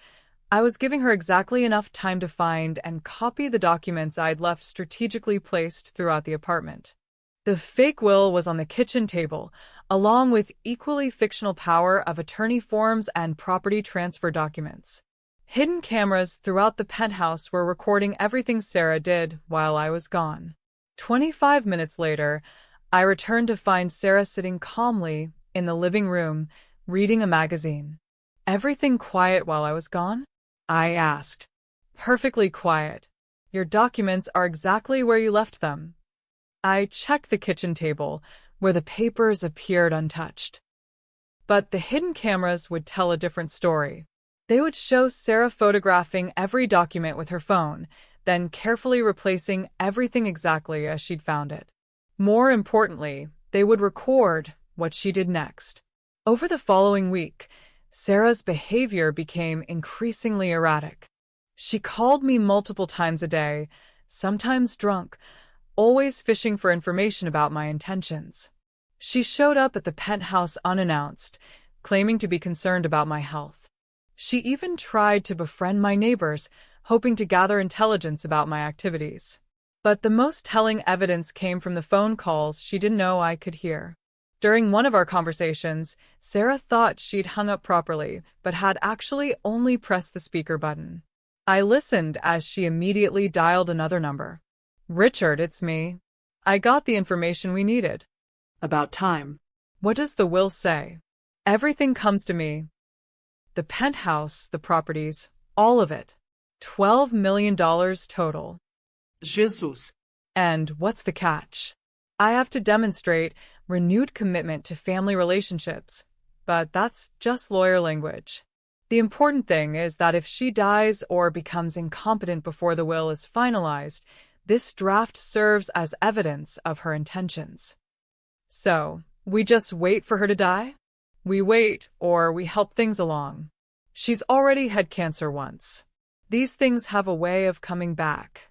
I was giving her exactly enough time to find and copy the documents I'd left strategically placed throughout the apartment. The fake will was on the kitchen table, along with equally fictional power of attorney forms and property transfer documents. Hidden cameras throughout the penthouse were recording everything Sarah did while I was gone. 25 minutes later, I returned to find Sarah sitting calmly in the living room, reading a magazine. "Everything quiet while I was gone?" I asked. "Perfectly quiet. Your documents are exactly where you left them." I checked the kitchen table, where the papers appeared untouched. But the hidden cameras would tell a different story. They would show Sarah photographing every document with her phone, then carefully replacing everything exactly as she'd found it. More importantly, they would record what she did next. Over the following week, Sarah's behavior became increasingly erratic. She called me multiple times a day, sometimes drunk, always fishing for information about my intentions. She showed up at the penthouse unannounced, claiming to be concerned about my health. She even tried to befriend my neighbors, hoping to gather intelligence about my activities. But the most telling evidence came from the phone calls she didn't know I could hear. During one of our conversations, Sarah thought she'd hung up properly, but had actually only pressed the speaker button. I listened as she immediately dialed another number. "Richard, it's me. I got the information we needed." About time. "What does the will say?" "Everything comes to me. The penthouse, the properties, all of it. $12 million total." Jesus. "And what's the catch?" "I have to demonstrate renewed commitment to family relationships, but that's just lawyer language. The important thing is that if she dies or becomes incompetent before the will is finalized, this draft serves as evidence of her intentions." "So, we just wait for her to die?" "We wait, or we help things along. She's already had cancer once. These things have a way of coming back."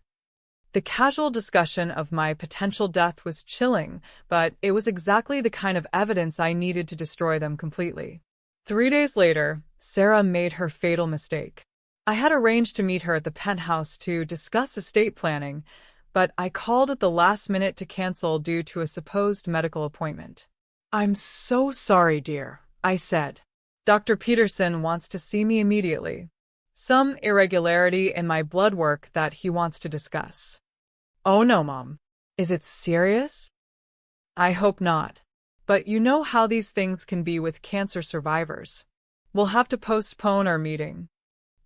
The casual discussion of my potential death was chilling, but it was exactly the kind of evidence I needed to destroy them completely. 3 days later, Sarah made her fatal mistake. I had arranged to meet her at the penthouse to discuss estate planning, but I called at the last minute to cancel due to a supposed medical appointment. I'm so sorry, dear, I said. "Dr. Peterson wants to see me immediately. Some irregularity in my blood work that he wants to discuss." "Oh no, Mom. "Is it serious?" "I hope not. But you know how these things can be with cancer survivors. We'll have to postpone our meeting."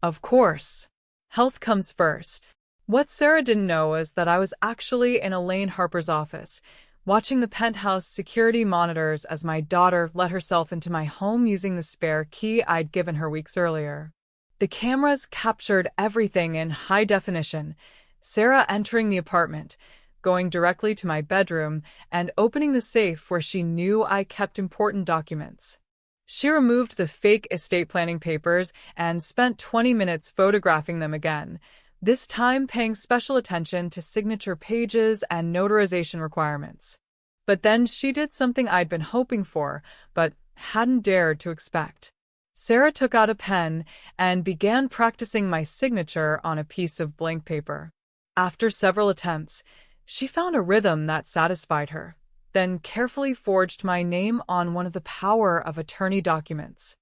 "Of course. Health comes first." What Sarah didn't know was that I was actually in Elaine Harper's office, watching the penthouse security monitors as my daughter let herself into my home using the spare key I'd given her weeks earlier. The cameras captured everything in high definition: Sarah entering the apartment, going directly to my bedroom, and opening the safe where she knew I kept important documents. She removed the fake estate planning papers and spent 20 minutes photographing them again, this time paying special attention to signature pages and notarization requirements. But then she did something I'd been hoping for, but hadn't dared to expect. Sarah took out a pen and began practicing my signature on a piece of blank paper. After several attempts, she found a rhythm that satisfied her, then carefully forged my name on one of the power of attorney documents.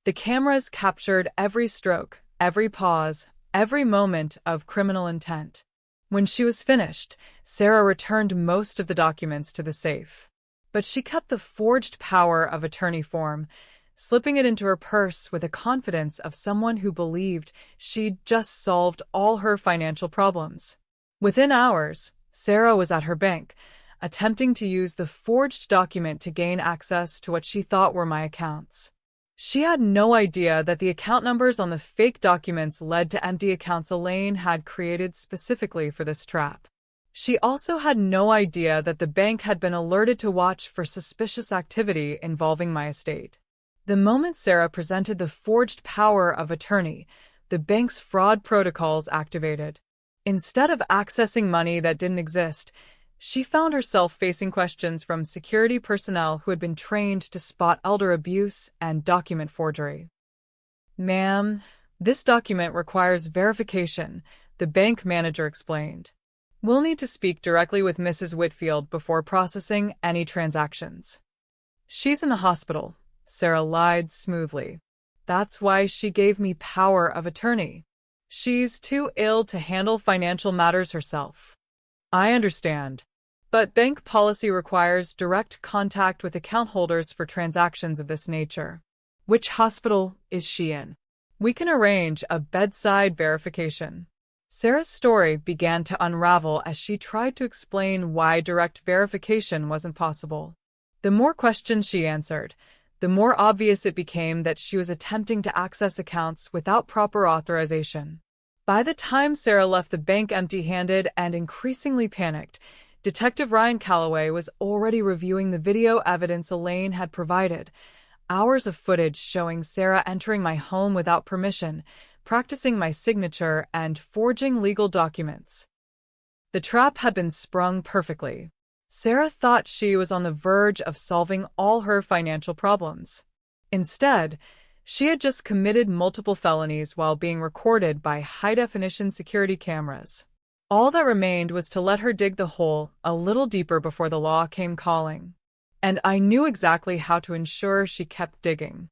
The cameras captured every stroke, every pause, every moment of criminal intent. When she was finished, Sarah returned most of the documents to the safe. But she kept the forged power of attorney form, slipping it into her purse with the confidence of someone who believed she'd just solved all her financial problems. Within hours, Sarah was at her bank, attempting to use the forged document to gain access to what she thought were my accounts. She had no idea that the account numbers on the fake documents led to empty accounts Elaine had created specifically for this trap. She also had no idea that the bank had been alerted to watch for suspicious activity involving my estate. The moment Sarah presented the forged power of attorney, the bank's fraud protocols activated. Instead of accessing money that didn't exist, she found herself facing questions from security personnel who had been trained to spot elder abuse and document forgery. "Ma'am, this document requires verification," the bank manager explained. "We'll need to speak directly with Mrs. Whitfield before processing any transactions." "She's in the hospital," Sarah lied smoothly. "That's why she gave me power of attorney. She's too ill to handle financial matters herself." "I understand. But bank policy requires direct contact with account holders for transactions of this nature. Which hospital is she in? We can arrange a bedside verification. Sarah's story began to unravel as she tried to explain why direct verification wasn't possible. The more questions she answered, the more obvious it became that she was attempting to access accounts without proper authorization. By the time Sarah left the bank empty-handed and increasingly panicked, Detective Ryan Calloway was already reviewing the video evidence Elaine had provided. Hours of footage showing Sarah entering my home without permission, practicing my signature, and forging legal documents. The trap had been sprung perfectly. Sarah thought she was on the verge of solving all her financial problems. Instead, she had just committed multiple felonies while being recorded by high-definition security cameras. All that remained was to let her dig the hole a little deeper before the law came calling. And I knew exactly how to ensure she kept digging.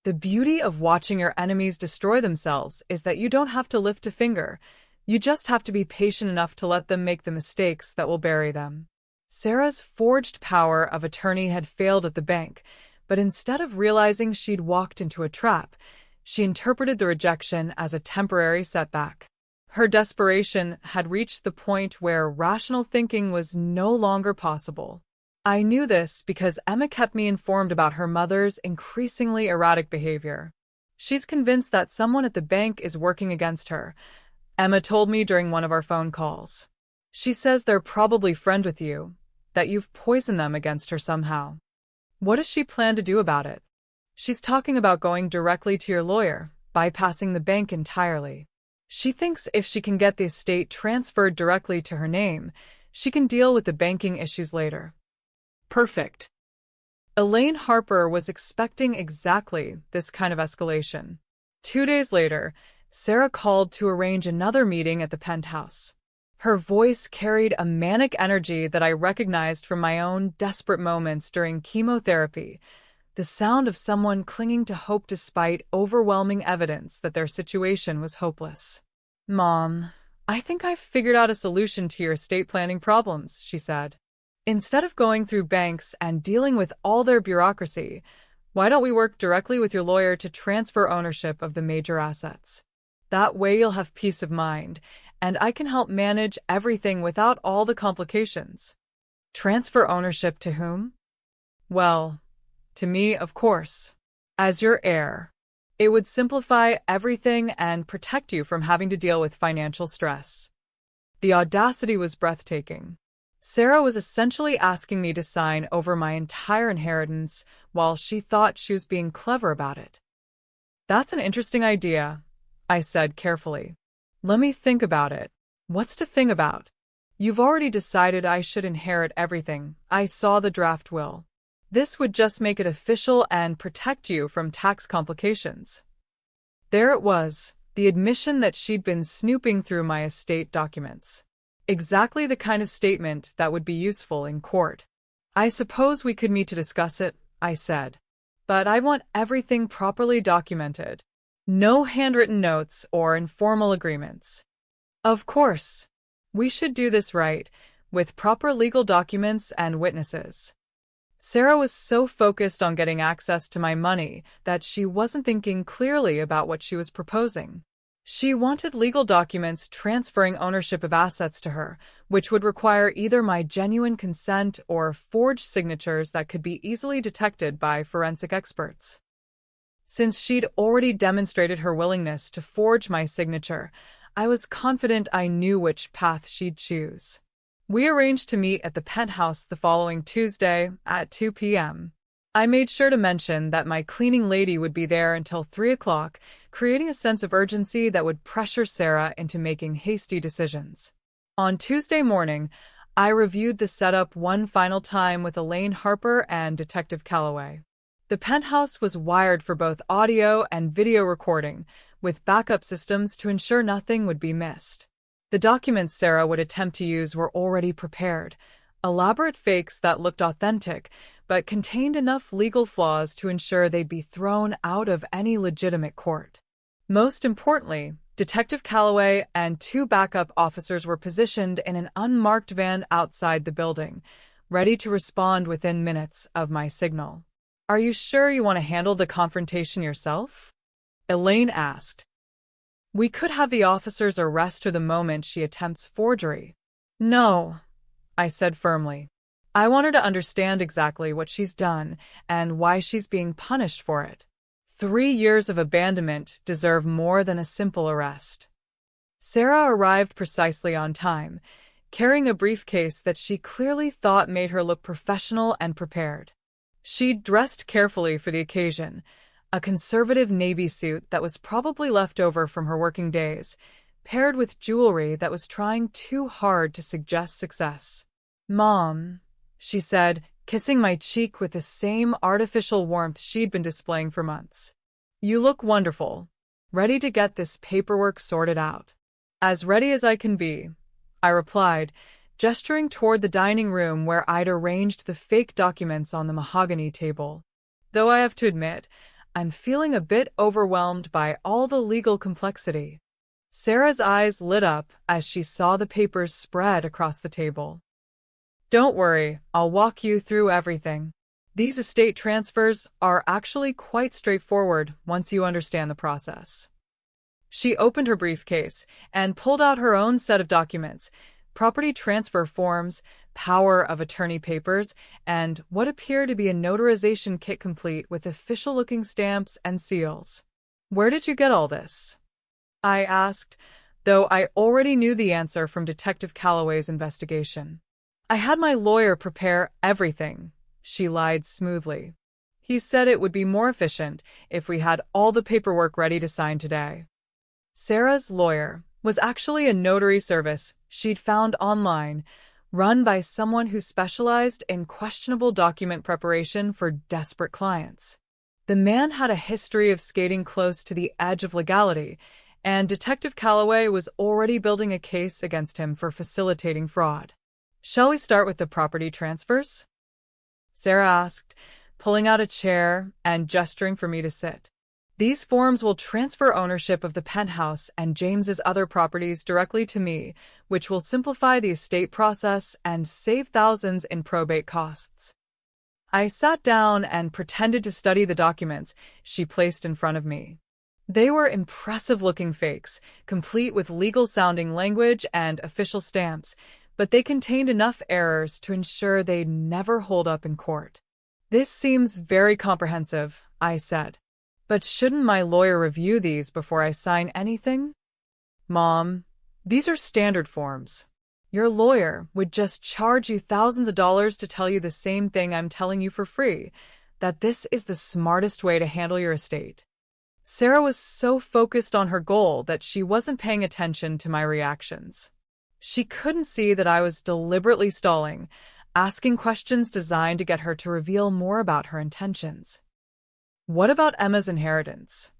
The beauty of watching your enemies destroy themselves is that you don't have to lift a finger. You just have to be patient enough to let them make the mistakes that will bury them. Sarah's forged power of attorney had failed at the bank, but instead of realizing she'd walked into a trap, she interpreted the rejection as a temporary setback. Her desperation had reached the point where rational thinking was no longer possible. I knew this because Emma kept me informed about her mother's increasingly erratic behavior. She's convinced that someone at the bank is working against her, Emma told me during one of our phone calls. She says they're probably friends with you, that you've poisoned them against her somehow. What does she plan to do about it? She's talking about going directly to your lawyer, bypassing the bank entirely. She thinks if she can get the estate transferred directly to her name, she can deal with the banking issues later. Perfect. Elaine Harper was expecting exactly this kind of escalation. 2 days later, Sarah called to arrange another meeting at the Penthouse. Her voice carried a manic energy that I recognized from my own desperate moments during chemotherapy, the sound of someone clinging to hope despite overwhelming evidence that their situation was hopeless. "Mom, I think I've figured out a solution to your estate planning problems," she said. "Instead of going through banks and dealing with all their bureaucracy, why don't we work directly with your lawyer to transfer ownership of the major assets? That way you'll have peace of mind, and I can help manage everything without all the complications." Transfer ownership to whom? Well, to me, of course, as your heir. It would simplify everything and protect you from having to deal with financial stress. The audacity was breathtaking. Sarah was essentially asking me to sign over my entire inheritance while she thought she was being clever about it. "That's an interesting idea," I said carefully. "Let me think about it." "What's to think about? You've already decided I should inherit everything. I saw the draft will. This would just make it official and protect you from tax complications." There it was, the admission that she'd been snooping through my estate documents. Exactly the kind of statement that would be useful in court. "I suppose we could meet to discuss it," I said. "But I want everything properly documented. No handwritten notes or informal agreements." "Of course. We should do this right, with proper legal documents and witnesses." Sarah was so focused on getting access to my money that she wasn't thinking clearly about what she was proposing. She wanted legal documents transferring ownership of assets to her, which would require either my genuine consent or forged signatures that could be easily detected by forensic experts. Since she'd already demonstrated her willingness to forge my signature, I was confident I knew which path she'd choose. We arranged to meet at the Penthouse the following Tuesday at 2 p.m. I made sure to mention that my cleaning lady would be there until 3 o'clock, creating a sense of urgency that would pressure Sarah into making hasty decisions. On Tuesday morning, I reviewed the setup one final time with Elaine Harper and Detective Calloway. The Penthouse was wired for both audio and video recording, with backup systems to ensure nothing would be missed. The documents Sarah would attempt to use were already prepared, elaborate fakes that looked authentic, but contained enough legal flaws to ensure they'd be thrown out of any legitimate court. Most importantly, Detective Calloway and two backup officers were positioned in an unmarked van outside the building, ready to respond within minutes of my signal. "Are you sure you want to handle the confrontation yourself?" Elaine asked. "We could have the officers arrest her the moment she attempts forgery." "No," I said firmly. "I want her to understand exactly what she's done and why she's being punished for it. 3 years of abandonment deserve more than a simple arrest." Sarah arrived precisely on time, carrying a briefcase that she clearly thought made her look professional and prepared. She'd dressed carefully for the occasion, a conservative navy suit that was probably left over from her working days, paired with jewelry that was trying too hard to suggest success. "Mom," she said, kissing my cheek with the same artificial warmth she'd been displaying for months. "You look wonderful. Ready to get this paperwork sorted out?" "As ready as I can be," I replied, gesturing toward the dining room where I'd arranged the fake documents on the mahogany table. Though I have to admit, I'm feeling a bit overwhelmed by all the legal complexity. Sarah's eyes lit up as she saw the papers spread across the table. "Don't worry, I'll walk you through everything. These estate transfers are actually quite straightforward once you understand the process." She opened her briefcase and pulled out her own set of documents: property transfer forms, power of attorney papers, and what appeared to be a notarization kit complete with official-looking stamps and seals. "Where did you get all this?" I asked, though I already knew the answer from Detective Calloway's investigation. "I had my lawyer prepare everything," she lied smoothly. "He said it would be more efficient if we had all the paperwork ready to sign today." Sarah's lawyer was actually a notary service she'd found online, run by someone who specialized in questionable document preparation for desperate clients. The man had a history of skating close to the edge of legality, and Detective Calloway was already building a case against him for facilitating fraud. "Shall we start with the property transfers?" Sarah asked, pulling out a chair and gesturing for me to sit. "These forms will transfer ownership of the Penthouse and James's other properties directly to me, which will simplify the estate process and save thousands in probate costs." I sat down and pretended to study the documents she placed in front of me. They were impressive-looking fakes, complete with legal-sounding language and official stamps, but they contained enough errors to ensure they'd never hold up in court. "This seems very comprehensive," I said. "But shouldn't my lawyer review these before I sign anything?" "Mom, these are standard forms. Your lawyer would just charge you thousands of dollars to tell you the same thing I'm telling you for free, that this is the smartest way to handle your estate." Sarah was so focused on her goal that she wasn't paying attention to my reactions. She couldn't see that I was deliberately stalling, asking questions designed to get her to reveal more about her intentions. "What about Emma's inheritance?"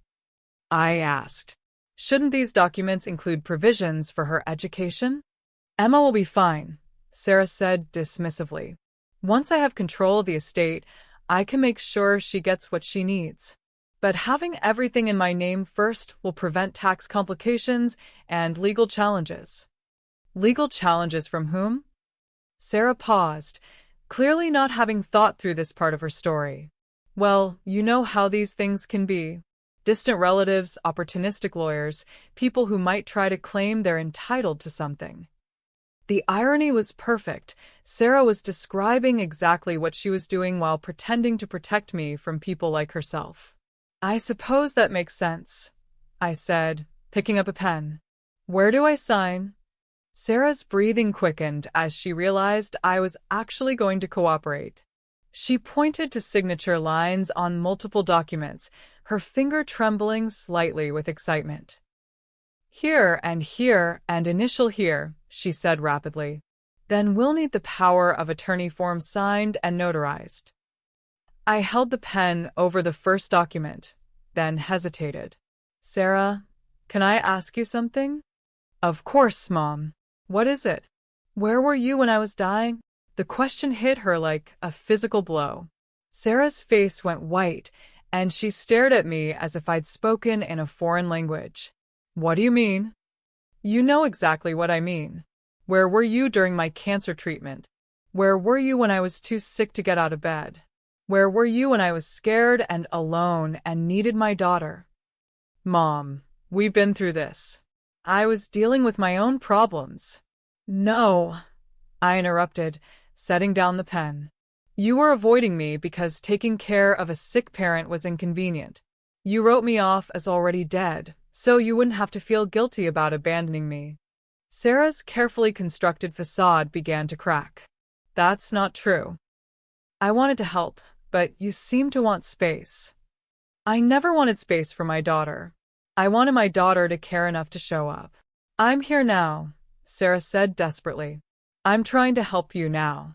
I asked. "Shouldn't these documents include provisions for her education?" "Emma will be fine," Sarah said dismissively. "Once I have control of the estate, I can make sure she gets what she needs. But having everything in my name first will prevent tax complications and legal challenges." "Legal challenges from whom?" Sarah paused, clearly not having thought through this part of her story. "Well, you know how these things can be. Distant relatives, opportunistic lawyers, people who might try to claim they're entitled to something." The irony was perfect. Sarah was describing exactly what she was doing while pretending to protect me from people like herself. "I suppose that makes sense," I said, picking up a pen. "Where do I sign?" Sarah's breathing quickened as she realized I was actually going to cooperate. She pointed to signature lines on multiple documents, her finger trembling slightly with excitement. "Here and initial here," she said rapidly. "Then we'll need the power of attorney form signed and notarized." I held the pen over the first document, then hesitated. "Sarah, can I ask you something?" "Of course, Mom. What is it?" "Where were you when I was dying?" The question hit her like a physical blow. Sarah's face went white, and she stared at me as if I'd spoken in a foreign language. What do you mean? You know exactly what I mean. Where were you during my cancer treatment? Where were you when I was too sick to get out of bed? Where were you when I was scared and alone and needed my daughter? Mom, we've been through this. I was dealing with my own problems. No, I interrupted, setting down the pen. You were avoiding me because taking care of a sick parent was inconvenient. You wrote me off as already dead, so you wouldn't have to feel guilty about abandoning me. Sarah's carefully constructed facade began to crack. That's not true. I wanted to help, but you seem to want space. I never wanted space for my daughter. I wanted my daughter to care enough to show up. I'm here now, Sarah said desperately. I'm trying to help you now.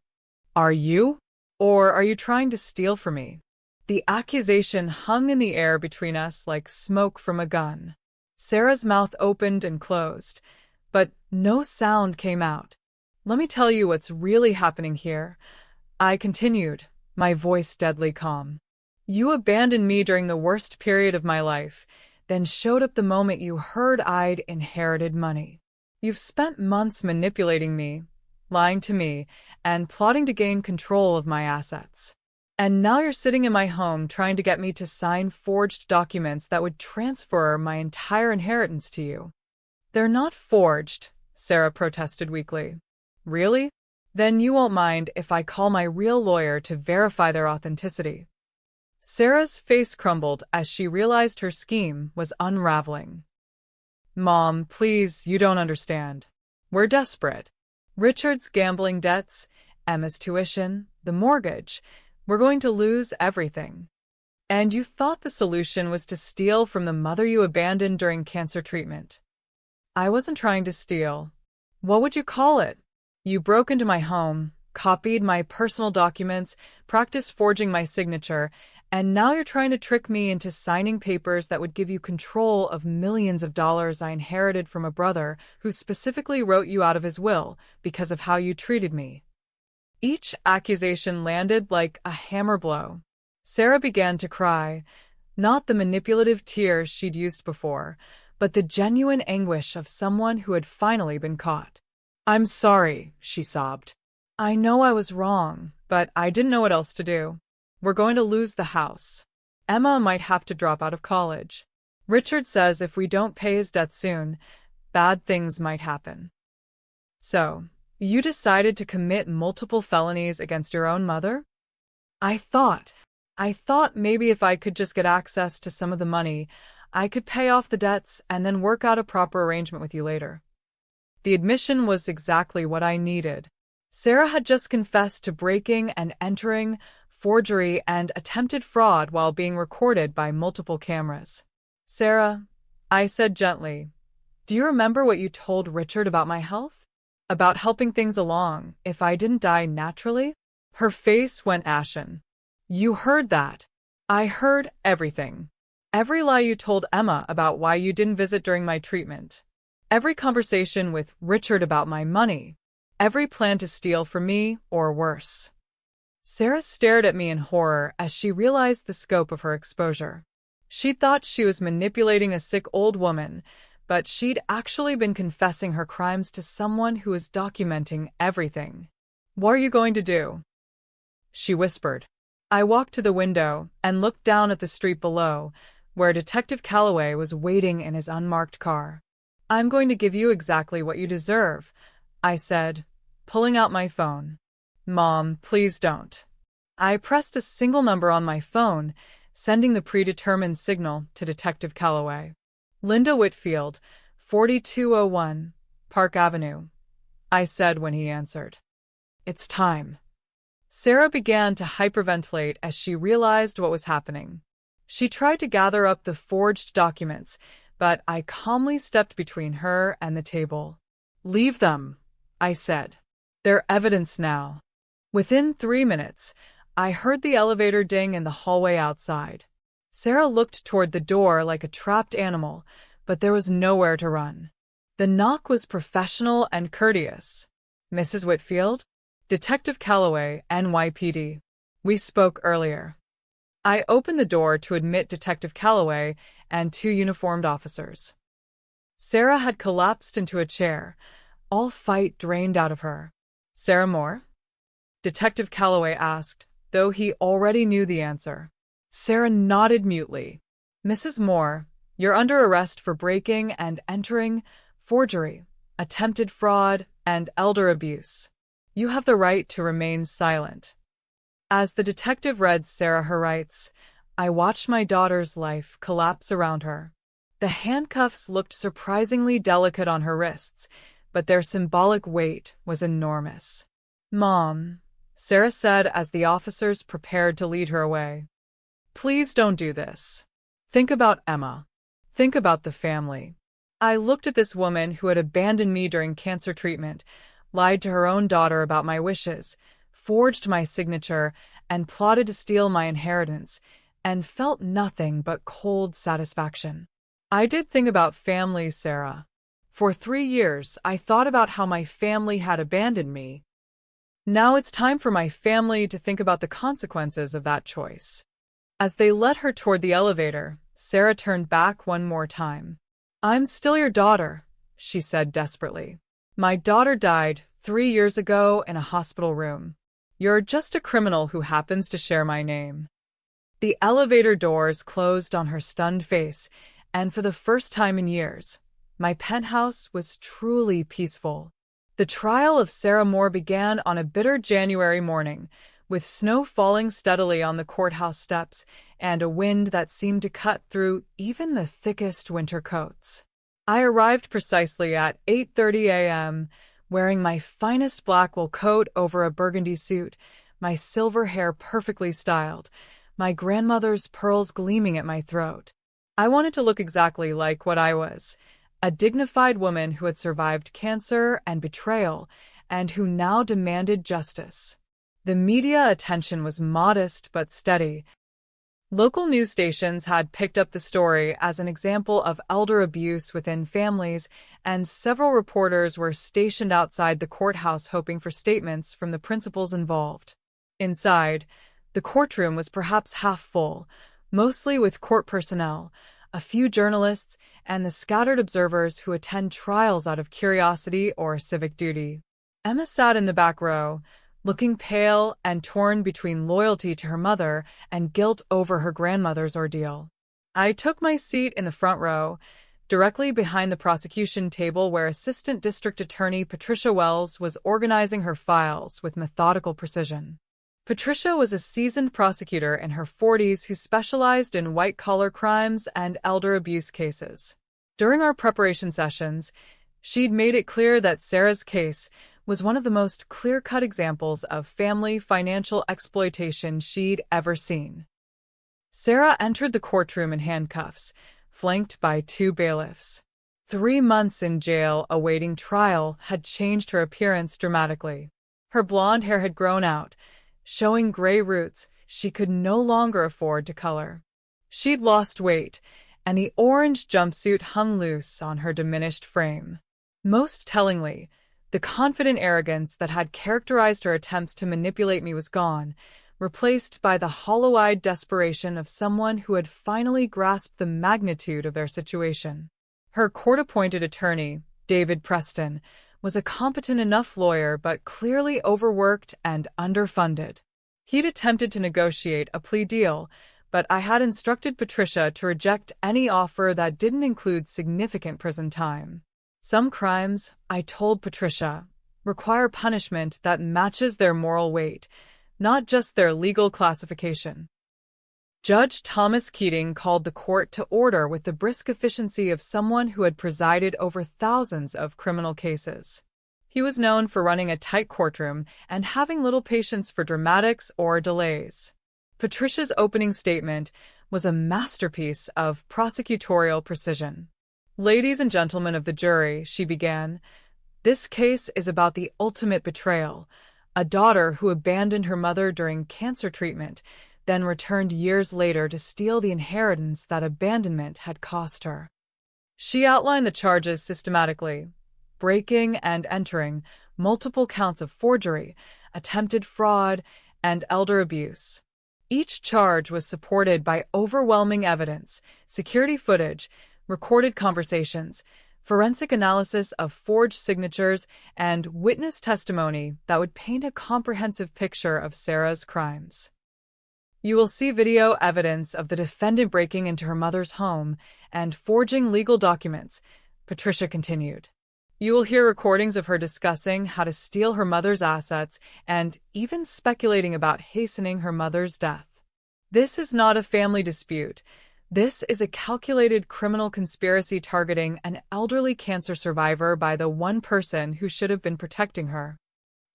Are you? Or are you trying to steal from me? The accusation hung in the air between us like smoke from a gun. Sarah's mouth opened and closed, but no sound came out. Let me tell you what's really happening here, I continued, my voice deadly calm. You abandoned me during the worst period of my life, then showed up the moment you heard I'd inherited money. You've spent months manipulating me, lying to me, and plotting to gain control of my assets. And now you're sitting in my home trying to get me to sign forged documents that would transfer my entire inheritance to you. They're not forged, Sarah protested weakly. Really? Then you won't mind if I call my real lawyer to verify their authenticity. Sarah's face crumbled as she realized her scheme was unraveling. Mom, please, you don't understand. We're desperate. Richard's gambling debts, Emma's tuition, the mortgage. We're going to lose everything. And you thought the solution was to steal from the mother you abandoned during cancer treatment. I wasn't trying to steal. What would you call it? You broke into my home, copied my personal documents, practiced forging my signature, and now you're trying to trick me into signing papers that would give you control of millions of dollars I inherited from a brother who specifically wrote you out of his will because of how you treated me. Each accusation landed like a hammer blow. Sarah began to cry, not the manipulative tears she'd used before, but the genuine anguish of someone who had finally been caught. I'm sorry, she sobbed. I know I was wrong, but I didn't know what else to do. We're going to lose the house. Emma might have to drop out of college. Richard says if we don't pay his debt soon, bad things might happen. So, you decided to commit multiple felonies against your own mother? I thought maybe if I could just get access to some of the money, I could pay off the debts and then work out a proper arrangement with you later. The admission was exactly what I needed. Sarah had just confessed to breaking and entering, forgery, and attempted fraud while being recorded by multiple cameras. Sarah, I said gently, do you remember what you told Richard about my health? About helping things along if I didn't die naturally? Her face went ashen. You heard that. I heard everything. Every lie you told Emma about why you didn't visit during my treatment. Every conversation with Richard about my money. Every plan to steal from me, or worse. Sarah stared at me in horror as she realized the scope of her exposure. She thought she was manipulating a sick old woman, but she'd actually been confessing her crimes to someone who was documenting everything. What are you going to do? She whispered. I walked to the window and looked down at the street below, where Detective Calloway was waiting in his unmarked car. I'm going to give you exactly what you deserve, I said, pulling out my phone. Mom, please don't. I pressed a single number on my phone, sending the predetermined signal to Detective Calloway. Linda Whitfield, 4201, Park Avenue, I said when he answered. It's time. Sarah began to hyperventilate as she realized what was happening. She tried to gather up the forged documents, but I calmly stepped between her and the table. Leave them, I said. They're evidence now. Within 3 minutes, I heard the elevator ding in the hallway outside. Sarah looked toward the door like a trapped animal, but there was nowhere to run. The knock was professional and courteous. Mrs. Whitfield? Detective Calloway, NYPD. We spoke earlier. I opened the door to admit Detective Calloway and 2 uniformed officers. Sarah had collapsed into a chair, all fight drained out of her. "Sarah Moore?" Detective Calloway asked, though he already knew the answer. Sarah nodded mutely. "Mrs. Moore, you're under arrest for breaking and entering, forgery, attempted fraud, and elder abuse. You have the right to remain silent." As the detective read Sarah her rights, I watched my daughter's life collapse around her. The handcuffs looked surprisingly delicate on her wrists, but their symbolic weight was enormous. "Mom," Sarah said as the officers prepared to lead her away, "please don't do this. Think about Emma. Think about the family." I looked at this woman who had abandoned me during cancer treatment, lied to her own daughter about my wishes, forged my signature, and plotted to steal my inheritance, and felt nothing but cold satisfaction. I did think about family, Sarah. For 3 years, I thought about how my family had abandoned me. Now it's time for my family to think about the consequences of that choice. As they led her toward the elevator, Sarah turned back one more time. "I'm still your daughter," she said desperately. "My daughter died 3 years ago in a hospital room. You're just a criminal who happens to share my name." The elevator doors closed on her stunned face, and for the first time in years, my penthouse was truly peaceful. The trial of Sarah Moore began on a bitter January morning, with snow falling steadily on the courthouse steps and a wind that seemed to cut through even the thickest winter coats. I arrived precisely at 8:30 a.m., wearing my finest black wool coat over a burgundy suit, my silver hair perfectly styled, my grandmother's pearls gleaming at my throat. I wanted to look exactly like what I was, a dignified woman who had survived cancer and betrayal, and who now demanded justice. The media attention was modest but steady. Local news stations had picked up the story as an example of elder abuse within families, and several reporters were stationed outside the courthouse hoping for statements from the principals involved. Inside, the courtroom was perhaps half full, mostly with court personnel, a few journalists, and the scattered observers who attend trials out of curiosity or civic duty. Emma sat in the back row, looking pale and torn between loyalty to her mother and guilt over her grandmother's ordeal. I took my seat in the front row, directly behind the prosecution table where Assistant District Attorney Patricia Wells was organizing her files with methodical precision. Patricia was a seasoned prosecutor in her 40s who specialized in white-collar crimes and elder abuse cases. During our preparation sessions, she'd made it clear that Sarah's case was one of the most clear-cut examples of family financial exploitation she'd ever seen. Sarah entered the courtroom in handcuffs, flanked by 2 bailiffs. 3 months in jail awaiting trial had changed her appearance dramatically. Her blonde hair had grown out, showing gray roots she could no longer afford to color. She'd lost weight, and the orange jumpsuit hung loose on her diminished frame. Most tellingly, the confident arrogance that had characterized her attempts to manipulate me was gone, replaced by the hollow-eyed desperation of someone who had finally grasped the magnitude of their situation. Her court-appointed attorney, David Preston, was a competent enough lawyer but clearly overworked and underfunded. He'd attempted to negotiate a plea deal, but I had instructed Patricia to reject any offer that didn't include significant prison time. Some crimes, I told Patricia, require punishment that matches their moral weight, not just their legal classification. Judge Thomas Keating called the court to order with the brisk efficiency of someone who had presided over thousands of criminal cases. He was known for running a tight courtroom and having little patience for dramatics or delays. Patricia's opening statement was a masterpiece of prosecutorial precision. "Ladies and gentlemen of the jury," she began, "this case is about the ultimate betrayal, a daughter who abandoned her mother during cancer treatment, then returned years later to steal the inheritance that abandonment had cost her." She outlined the charges systematically: breaking and entering, multiple counts of forgery, attempted fraud, and elder abuse. Each charge was supported by overwhelming evidence, security footage, recorded conversations, forensic analysis of forged signatures, and witness testimony that would paint a comprehensive picture of Sarah's crimes. You will see video evidence of the defendant breaking into her mother's home and forging legal documents, Patricia continued. You will hear recordings of her discussing how to steal her mother's assets and even speculating about hastening her mother's death. This is not a family dispute. This is a calculated criminal conspiracy targeting an elderly cancer survivor by the one person who should have been protecting her.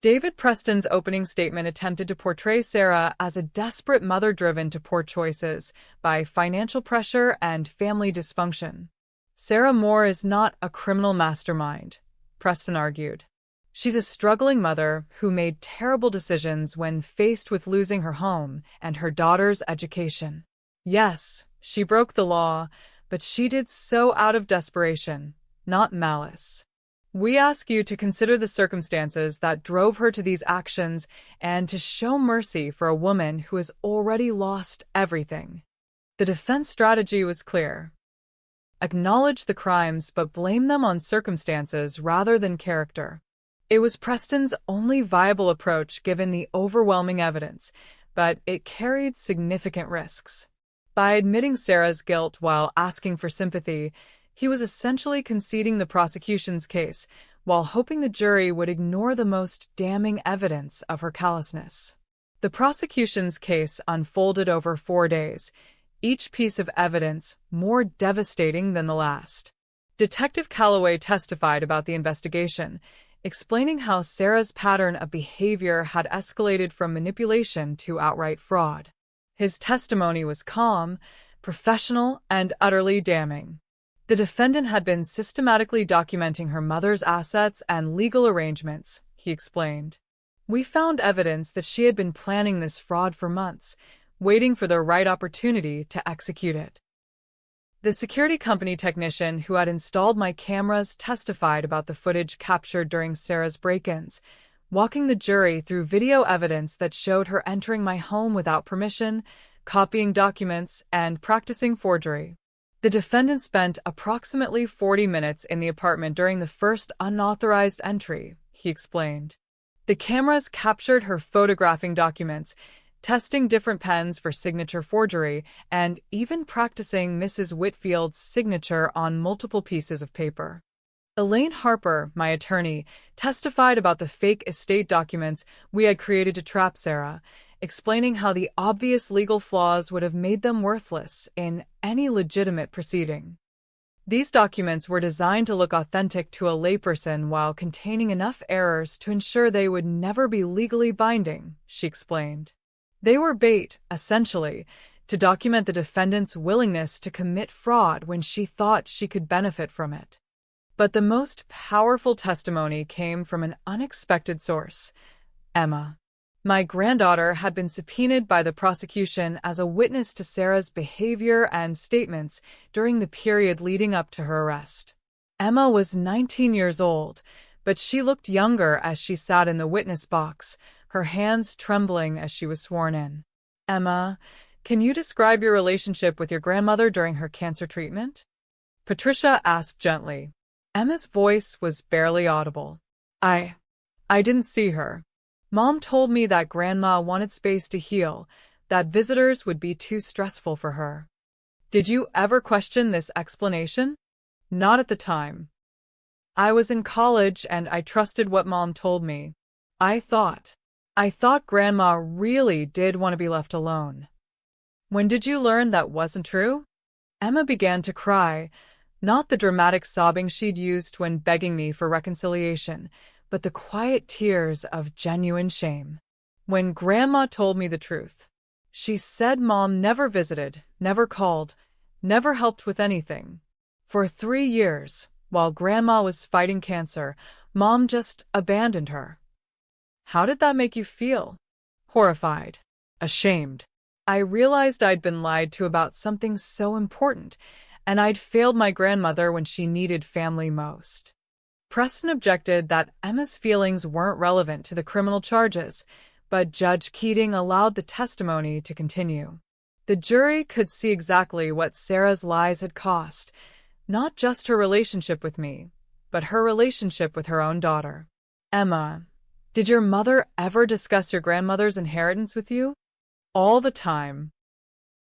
David Preston's opening statement attempted to portray Sarah as a desperate mother driven to poor choices by financial pressure and family dysfunction. Sarah Moore is not a criminal mastermind, Preston argued. She's a struggling mother who made terrible decisions when faced with losing her home and her daughter's education. Yes, she broke the law, but she did so out of desperation, not malice. We ask you to consider the circumstances that drove her to these actions and to show mercy for a woman who has already lost everything. The defense strategy was clear. Acknowledge the crimes but blame them on circumstances rather than character. It was Preston's only viable approach given the overwhelming evidence, but it carried significant risks. By admitting Sarah's guilt while asking for sympathy, he was essentially conceding the prosecution's case while hoping the jury would ignore the most damning evidence of her callousness. The prosecution's case unfolded over 4 days, each piece of evidence more devastating than the last. Detective Calloway testified about the investigation, explaining how Sarah's pattern of behavior had escalated from manipulation to outright fraud. His testimony was calm, professional, and utterly damning. The defendant had been systematically documenting her mother's assets and legal arrangements, he explained. We found evidence that she had been planning this fraud for months, waiting for the right opportunity to execute it. The security company technician who had installed my cameras testified about the footage captured during Sarah's break-ins, walking the jury through video evidence that showed her entering my home without permission, copying documents, and practicing forgery. The defendant spent approximately 40 minutes in the apartment during the first unauthorized entry, he explained. The cameras captured her photographing documents, testing different pens for signature forgery, and even practicing Mrs. Whitfield's signature on multiple pieces of paper. Elaine Harper, my attorney, testified about the fake estate documents we had created to trap Sarah, explaining how the obvious legal flaws would have made them worthless in any legitimate proceeding. These documents were designed to look authentic to a layperson while containing enough errors to ensure they would never be legally binding, she explained. They were bait, essentially, to document the defendant's willingness to commit fraud when she thought she could benefit from it. But the most powerful testimony came from an unexpected source, Emma. My granddaughter had been subpoenaed by the prosecution as a witness to Sarah's behavior and statements during the period leading up to her arrest. Emma was 19 years old, but she looked younger as she sat in the witness box, her hands trembling as she was sworn in. Emma, can you describe your relationship with your grandmother during her cancer treatment? Patricia asked gently. Emma's voice was barely audible. I didn't see her. Mom told me that Grandma wanted space to heal, that visitors would be too stressful for her. Did you ever question this explanation? Not at the time. I was in college and I trusted what Mom told me. I thought Grandma really did want to be left alone. When did you learn that wasn't true? Emma began to cry, not the dramatic sobbing she'd used when begging me for reconciliation, but the quiet tears of genuine shame. When Grandma told me the truth, she said Mom never visited, never called, never helped with anything. For 3 years, while Grandma was fighting cancer, Mom just abandoned her. How did that make you feel? Horrified. Ashamed. I realized I'd been lied to about something so important, and I'd failed my grandmother when she needed family most. Preston objected that Emma's feelings weren't relevant to the criminal charges, but Judge Keating allowed the testimony to continue. The jury could see exactly what Sarah's lies had cost, Not just her relationship with me, but her relationship with her own daughter. Emma, did your mother ever discuss your grandmother's inheritance with you? All the time.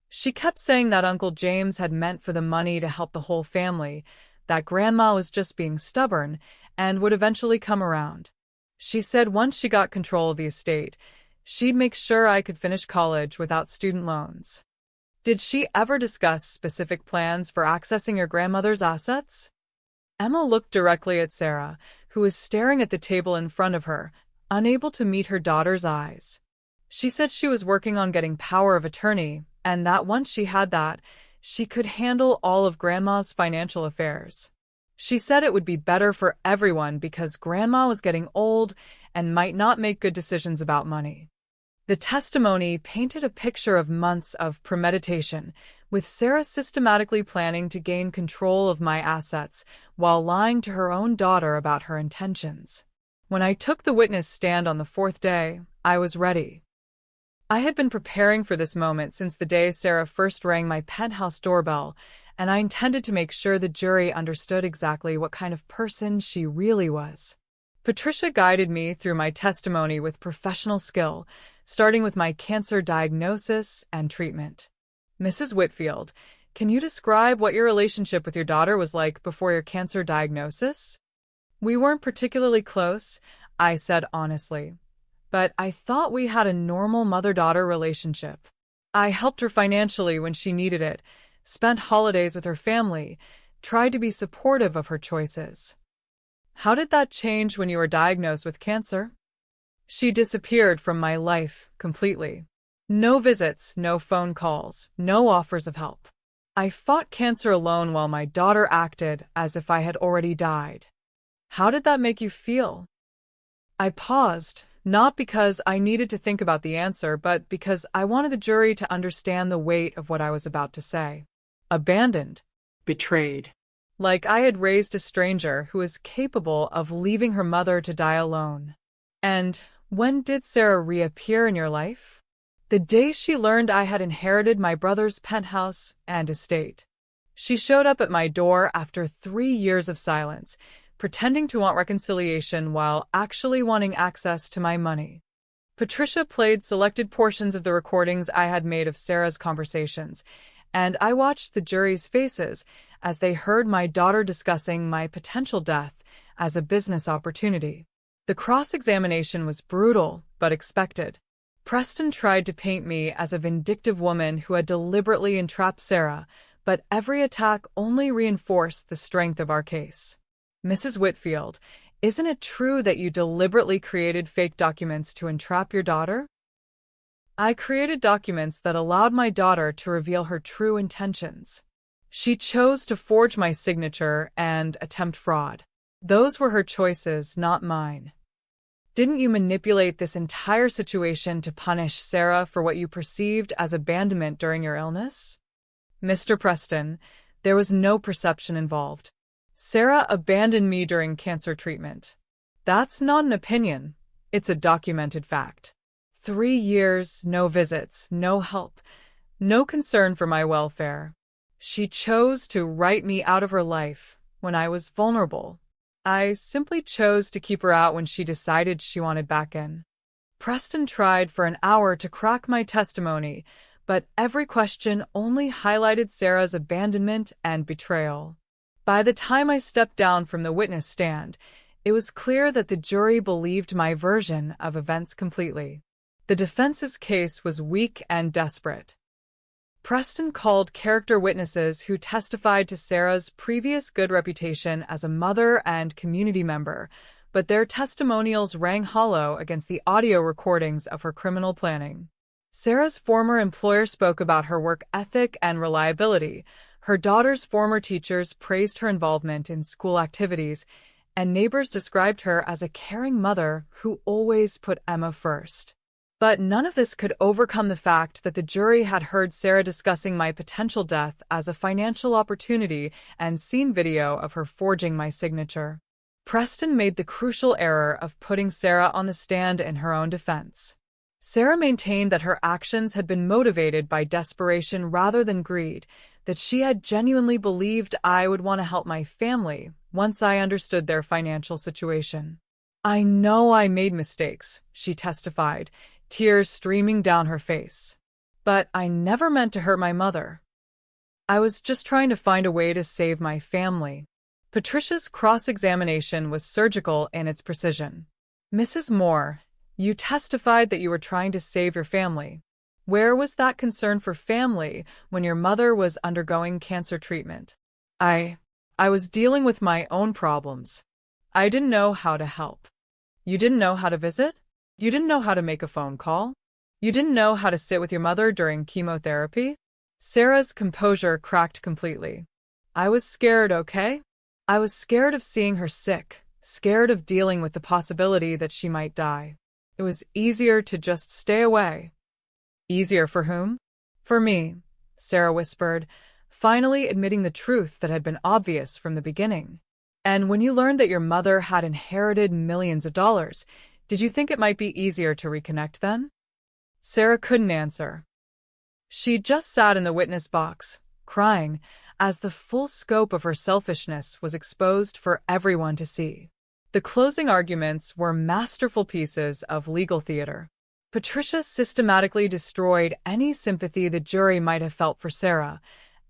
She kept saying that Uncle James had meant for the money to help the whole family, that Grandma was just being stubborn and would eventually come around. She said once she got control of the estate, she'd make sure I could finish college without student loans. Did she ever discuss specific plans for accessing your grandmother's assets? Emma looked directly at Sarah, who was staring at the table in front of her, unable to meet her daughter's eyes. She said she was working on getting power of attorney, and that once she had that, she could handle all of Grandma's financial affairs. She said it would be better for everyone because Grandma was getting old and might not make good decisions about money. The testimony painted a picture of months of premeditation, with Sarah systematically planning to gain control of my assets while lying to her own daughter about her intentions. When I took the witness stand on the fourth day, I was ready. I had been preparing for this moment since the day Sarah first rang my penthouse doorbell, and I intended to make sure the jury understood exactly what kind of person she really was. Patricia guided me through my testimony with professional skill, starting with my cancer diagnosis and treatment. Mrs. Whitfield, can you describe what your relationship with your daughter was like before your cancer diagnosis? We weren't particularly close, I said honestly, but I thought we had a normal mother-daughter relationship. I helped her financially when she needed it, spent holidays with her family, tried to be supportive of her choices. How did that change when you were diagnosed with cancer? She disappeared from my life completely. No visits, no phone calls, no offers of help. I fought cancer alone while my daughter acted as if I had already died. How did that make you feel? I paused, not because I needed to think about the answer, but because I wanted the jury to understand the weight of what I was about to say. Abandoned. Betrayed. Like I had raised a stranger who was capable of leaving her mother to die alone. And when did Sarah reappear in your life? The day she learned I had inherited my brother's penthouse and estate. She showed up at my door after 3 years of silence, pretending to want reconciliation while actually wanting access to my money. Patricia played selected portions of the recordings I had made of Sarah's conversations, and I watched the jury's faces as they heard my daughter discussing my potential death as a business opportunity. The cross-examination was brutal, but expected. Preston tried to paint me as a vindictive woman who had deliberately entrapped Sarah, but every attack only reinforced the strength of our case. Mrs. Whitfield, isn't it true that you deliberately created fake documents to entrap your daughter? I created documents that allowed my daughter to reveal her true intentions. She chose to forge my signature and attempt fraud. Those were her choices, not mine. Didn't you manipulate this entire situation to punish Sarah for what you perceived as abandonment during your illness? Mr. Preston, there was no perception involved. Sarah abandoned me during cancer treatment. That's not an opinion. It's a documented fact. 3 years, no visits, no help, no concern for my welfare. She chose to write me out of her life when I was vulnerable. I simply chose to keep her out when she decided she wanted back in. Preston tried for an hour to crack my testimony, but every question only highlighted Sarah's abandonment and betrayal. By the time I stepped down from the witness stand, it was clear that the jury believed my version of events completely. The defense's case was weak and desperate. Preston called character witnesses who testified to Sarah's previous good reputation as a mother and community member, but their testimonials rang hollow against the audio recordings of her criminal planning. Sarah's former employer spoke about her work ethic and reliability. Her daughter's former teachers praised her involvement in school activities, and neighbors described her as a caring mother who always put Emma first. But none of this could overcome the fact that the jury had heard Sarah discussing my potential death as a financial opportunity and seen video of her forging my signature. Preston made the crucial error of putting Sarah on the stand in her own defense. Sarah maintained that her actions had been motivated by desperation rather than greed, that she had genuinely believed I would want to help my family once I understood their financial situation. I know I made mistakes, she testified, tears streaming down her face. But I never meant to hurt my mother. I was just trying to find a way to save my family. Patricia's cross-examination was surgical in its precision. Mrs. Moore, you testified that you were trying to save your family. Where was that concern for family when your mother was undergoing cancer treatment? I was dealing with my own problems. I didn't know how to help. You didn't know how to visit? You didn't know how to make a phone call? You didn't know how to sit with your mother during chemotherapy? Sarah's composure cracked completely. I was scared, okay? I was scared of seeing her sick, scared of dealing with the possibility that she might die. It was easier to just stay away. Easier for whom? For me, Sarah whispered, finally admitting the truth that had been obvious from the beginning. And when you learned that your mother had inherited millions of dollars, did you think it might be easier to reconnect then? Sarah couldn't answer. She just sat in the witness box, crying, as the full scope of her selfishness was exposed for everyone to see. The closing arguments were masterful pieces of legal theater. Patricia systematically destroyed any sympathy the jury might have felt for Sarah,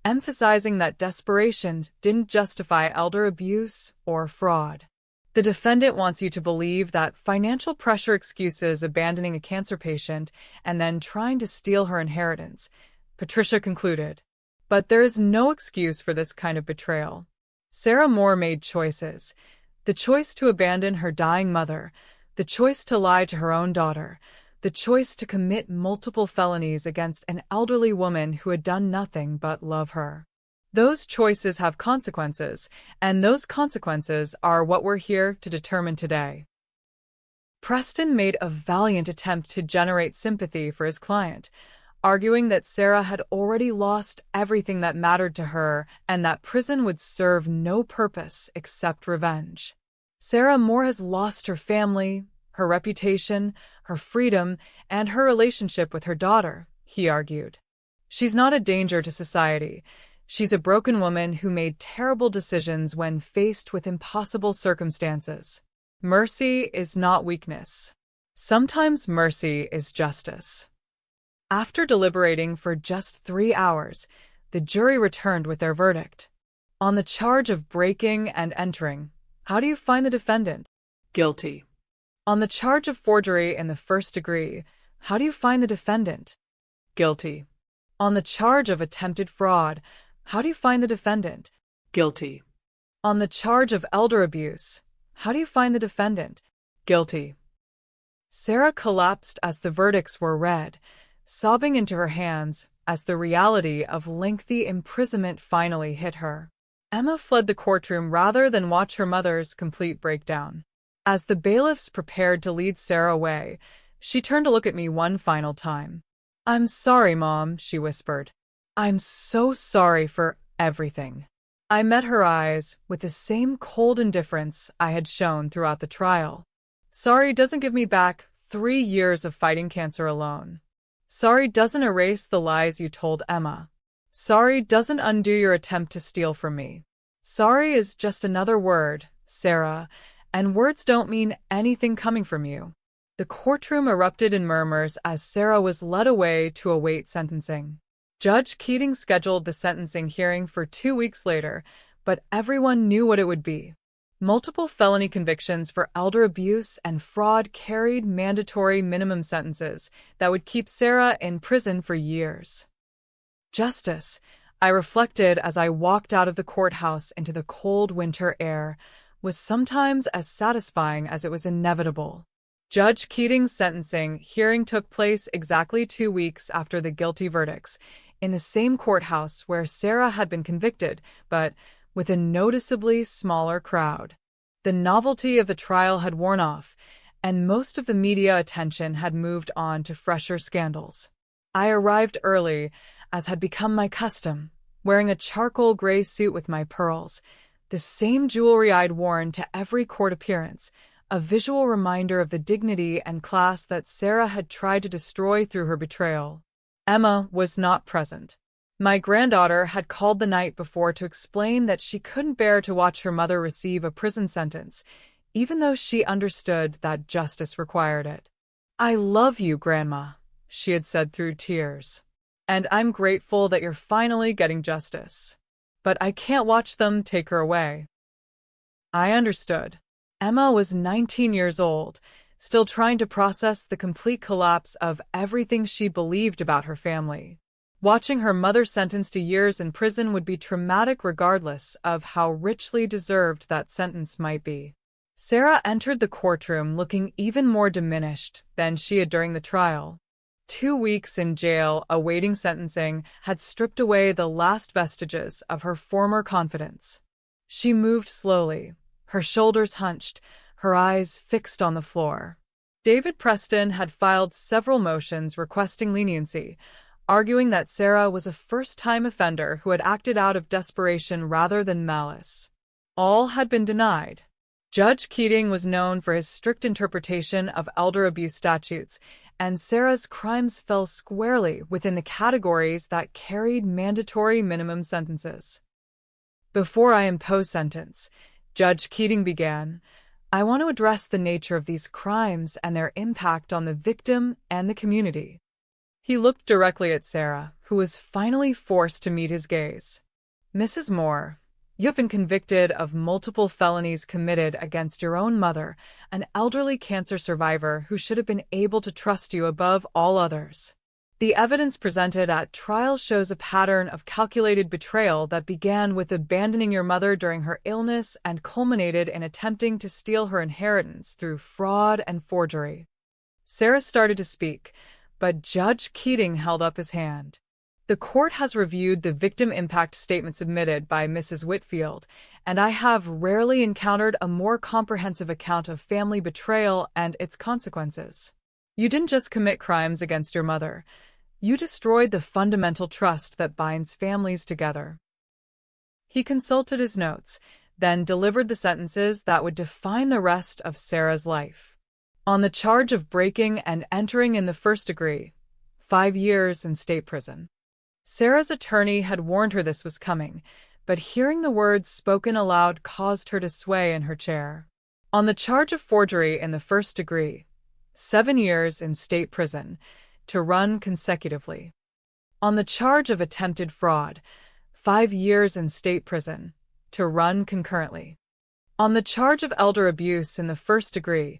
emphasizing that desperation didn't justify elder abuse or fraud. The defendant wants you to believe that financial pressure excuses abandoning a cancer patient and then trying to steal her inheritance, Patricia concluded. But there is no excuse for this kind of betrayal. Sarah Moore made choices. The choice to abandon her dying mother, the choice to lie to her own daughter, the choice to commit multiple felonies against an elderly woman who had done nothing but love her. Those choices have consequences, and those consequences are what we're here to determine today. Preston made a valiant attempt to generate sympathy for his client, arguing that Sarah had already lost everything that mattered to her and that prison would serve no purpose except revenge. Sarah Moore has lost her family, her reputation, her freedom, and her relationship with her daughter, he argued. She's not a danger to society. She's a broken woman who made terrible decisions when faced with impossible circumstances. Mercy is not weakness. Sometimes mercy is justice. After deliberating for just 3 hours, the jury returned with their verdict. On the charge of breaking and entering, how do you find the defendant? Guilty. On the charge of forgery in the first degree, how do you find the defendant? Guilty. On the charge of attempted fraud, how do you find the defendant? Guilty. On the charge of elder abuse, how do you find the defendant? Guilty. Sarah collapsed as the verdicts were read, sobbing into her hands as the reality of lengthy imprisonment finally hit her. Emma fled the courtroom rather than watch her mother's complete breakdown. As the bailiffs prepared to lead Sarah away, she turned to look at me one final time. "I'm sorry, Mom," she whispered. "I'm so sorry for everything." I met her eyes with the same cold indifference I had shown throughout the trial. Sorry doesn't give me back 3 years of fighting cancer alone. Sorry doesn't erase the lies you told Emma. Sorry doesn't undo your attempt to steal from me. Sorry is just another word, Sarah, and words don't mean anything coming from you. The courtroom erupted in murmurs as Sarah was led away to await sentencing. Judge Keating scheduled the sentencing hearing for 2 weeks later, but everyone knew what it would be. Multiple felony convictions for elder abuse and fraud carried mandatory minimum sentences that would keep Sarah in prison for years. Justice, I reflected as I walked out of the courthouse into the cold winter air, was sometimes as satisfying as it was inevitable. Judge Keating's sentencing hearing took place exactly 2 weeks after the guilty verdicts, in the same courthouse where Sarah had been convicted, but with a noticeably smaller crowd. The novelty of the trial had worn off, and most of the media attention had moved on to fresher scandals. I arrived early, as had become my custom, wearing a charcoal gray suit with my pearls, the same jewelry I'd worn to every court appearance, a visual reminder of the dignity and class that Sarah had tried to destroy through her betrayal. Emma was not present. My granddaughter had called the night before to explain that she couldn't bear to watch her mother receive a prison sentence, even though she understood that justice required it. "I love you, Grandma," she had said through tears. "And I'm grateful that you're finally getting justice. But I can't watch them take her away." I understood. Emma was 19 years old, still trying to process the complete collapse of everything she believed about her family. Watching her mother sentenced to years in prison would be traumatic regardless of how richly deserved that sentence might be. Sarah entered the courtroom looking even more diminished than she had during the trial. 2 weeks in jail awaiting sentencing had stripped away the last vestiges of her former confidence. She moved slowly, her shoulders hunched, her eyes fixed on the floor. David Preston had filed several motions requesting leniency, arguing that Sarah was a first-time offender who had acted out of desperation rather than malice. All had been denied. Judge Keating was known for his strict interpretation of elder abuse statutes, and Sarah's crimes fell squarely within the categories that carried mandatory minimum sentences. "Before I impose sentence," Judge Keating began, "I want to address the nature of these crimes and their impact on the victim and the community." He looked directly at Sarah, who was finally forced to meet his gaze. "Mrs. Moore, you have been convicted of multiple felonies committed against your own mother, an elderly cancer survivor who should have been able to trust you above all others. The evidence presented at trial shows a pattern of calculated betrayal that began with abandoning your mother during her illness and culminated in attempting to steal her inheritance through fraud and forgery." Sarah started to speak, but Judge Keating held up his hand. "The court has reviewed the victim impact statement submitted by Mrs. Whitfield, and I have rarely encountered a more comprehensive account of family betrayal and its consequences. You didn't just commit crimes against your mother. You destroyed the fundamental trust that binds families together." He consulted his notes, then delivered the sentences that would define the rest of Sarah's life. On the charge of breaking and entering in the first degree, 5 years in state prison. Sarah's attorney had warned her this was coming, but hearing the words spoken aloud caused her to sway in her chair. On the charge of forgery in the first degree, 7 years in state prison, to run consecutively. On the charge of attempted fraud, 5 years in state prison, to run concurrently. On the charge of elder abuse in the first degree,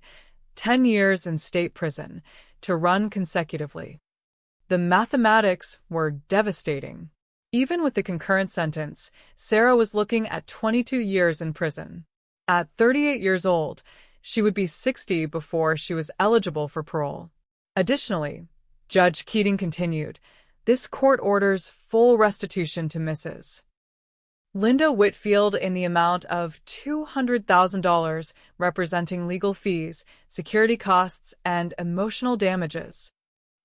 10 years in state prison, to run consecutively. The mathematics were devastating. Even with the concurrent sentence, Sarah was looking at 22 years in prison. At 38 years old, she would be 60 before she was eligible for parole. Additionally, Judge Keating continued, "This court orders full restitution to Mrs. Linda Whitfield in the amount of $200,000, representing legal fees, security costs, and emotional damages."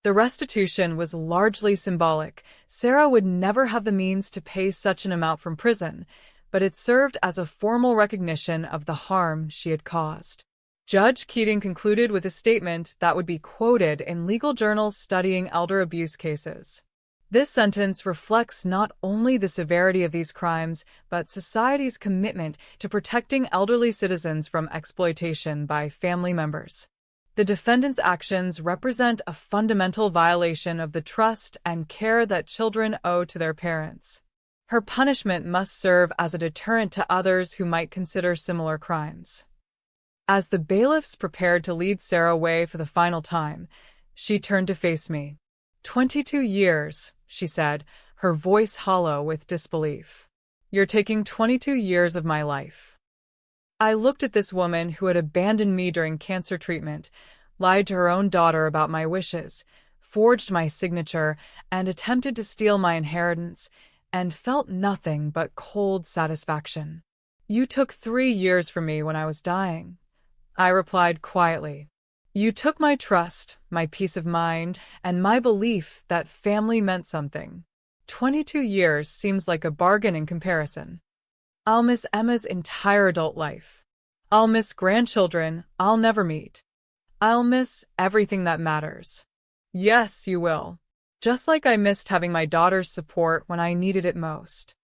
The restitution was largely symbolic. Sarah would never have the means to pay such an amount from prison, but it served as a formal recognition of the harm she had caused. Judge Keating concluded with a statement that would be quoted in legal journals studying elder abuse cases. This sentence reflects not only the severity of these crimes, but society's commitment to protecting elderly citizens from exploitation by family members. The defendant's actions represent a fundamental violation of the trust and care that children owe to their parents. Her punishment must serve as a deterrent to others who might consider similar crimes. As the bailiffs prepared to lead Sarah away for the final time, she turned to face me. 22 years, she said, her voice hollow with disbelief. "You're taking 22 years of my life." I looked at this woman who had abandoned me during cancer treatment, lied to her own daughter about my wishes, forged my signature, and attempted to steal my inheritance, and felt nothing but cold satisfaction. "You took 3 years from me when I was dying," I replied quietly. "You took my trust, my peace of mind, and my belief that family meant something. 22 years seems like a bargain in comparison. I'll miss Emma's entire adult life. I'll miss grandchildren I'll never meet. I'll miss everything that matters. Yes, you will. Just like I missed having my daughter's support when I needed it most.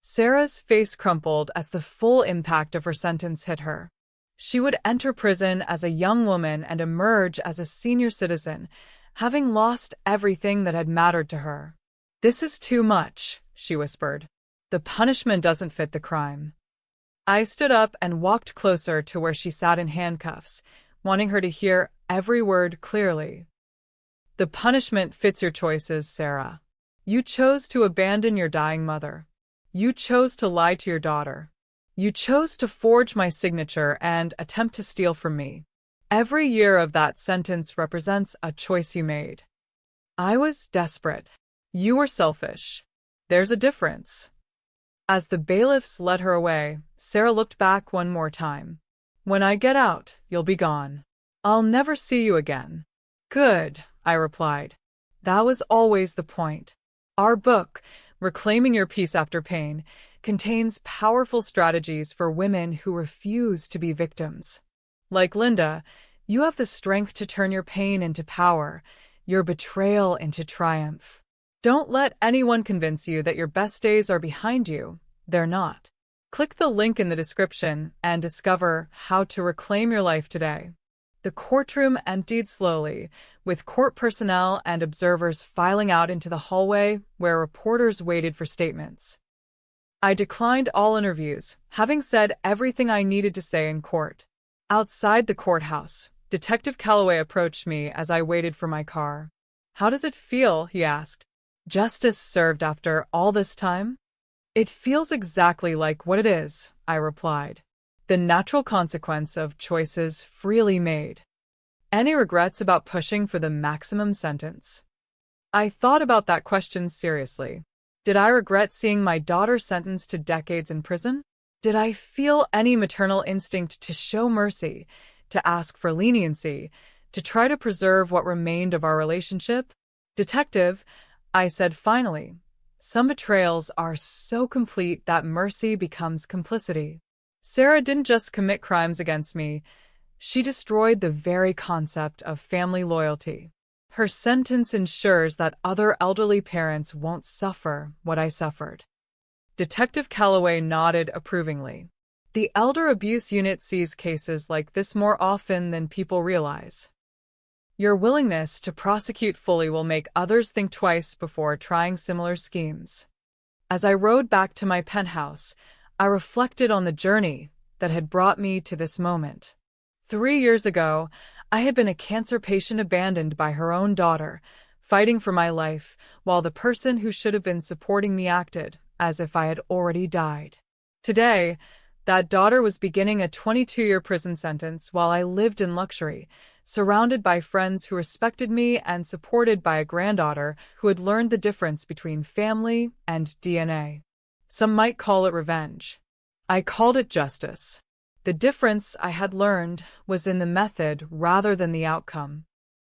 Sarah's face crumpled as the full impact of her sentence hit her. She would enter prison as a young woman and emerge as a senior citizen, having lost everything that had mattered to her. "This is too much," she whispered. "The punishment doesn't fit the crime." I stood up and walked closer to where she sat in handcuffs, wanting her to hear every word clearly. "The punishment fits your choices, Sarah. You chose to abandon your dying mother. You chose to lie to your daughter. You chose to forge my signature and attempt to steal from me. Every year of that sentence represents a choice you made. I was desperate. You were selfish. There's a difference." As the bailiffs led her away, Sarah looked back one more time. "When I get out, you'll be gone. I'll never see you again." "Good," I replied. "That was always the point. Our book, Reclaiming Your Peace After Pain, contains powerful strategies for women who refuse to be victims. Like Linda, you have the strength to turn your pain into power, your betrayal into triumph. Don't let anyone convince you that your best days are behind you. They're not. Click the link in the description and discover how to reclaim your life today." The courtroom emptied slowly, with court personnel and observers filing out into the hallway where reporters waited for statements. I declined all interviews, having said everything I needed to say in court. Outside the courthouse, Detective Calloway approached me as I waited for my car. "How does it feel?" he asked. "Justice served after all this time?" "It feels exactly like what it is," I replied. "The natural consequence of choices freely made." "Any regrets about pushing for the maximum sentence?" I thought about that question seriously. Did I regret seeing my daughter sentenced to decades in prison? Did I feel any maternal instinct to show mercy, to ask for leniency, to try to preserve what remained of our relationship? "Detective," I said finally, "some betrayals are so complete that mercy becomes complicity. Sarah didn't just commit crimes against me, she destroyed the very concept of family loyalty. Her sentence ensures that other elderly parents won't suffer what I suffered." Detective Calloway nodded approvingly. "The Elder Abuse Unit sees cases like this more often than people realize. Your willingness to prosecute fully will make others think twice before trying similar schemes." As I rode back to my penthouse, I reflected on the journey that had brought me to this moment. 3 years ago, I had been a cancer patient abandoned by her own daughter, fighting for my life, while the person who should have been supporting me acted as if I had already died. Today, that daughter was beginning a 22-year prison sentence while I lived in luxury, surrounded by friends who respected me and supported by a granddaughter who had learned the difference between family and DNA. Some might call it revenge. I called it justice. The difference I had learned was in the method rather than the outcome.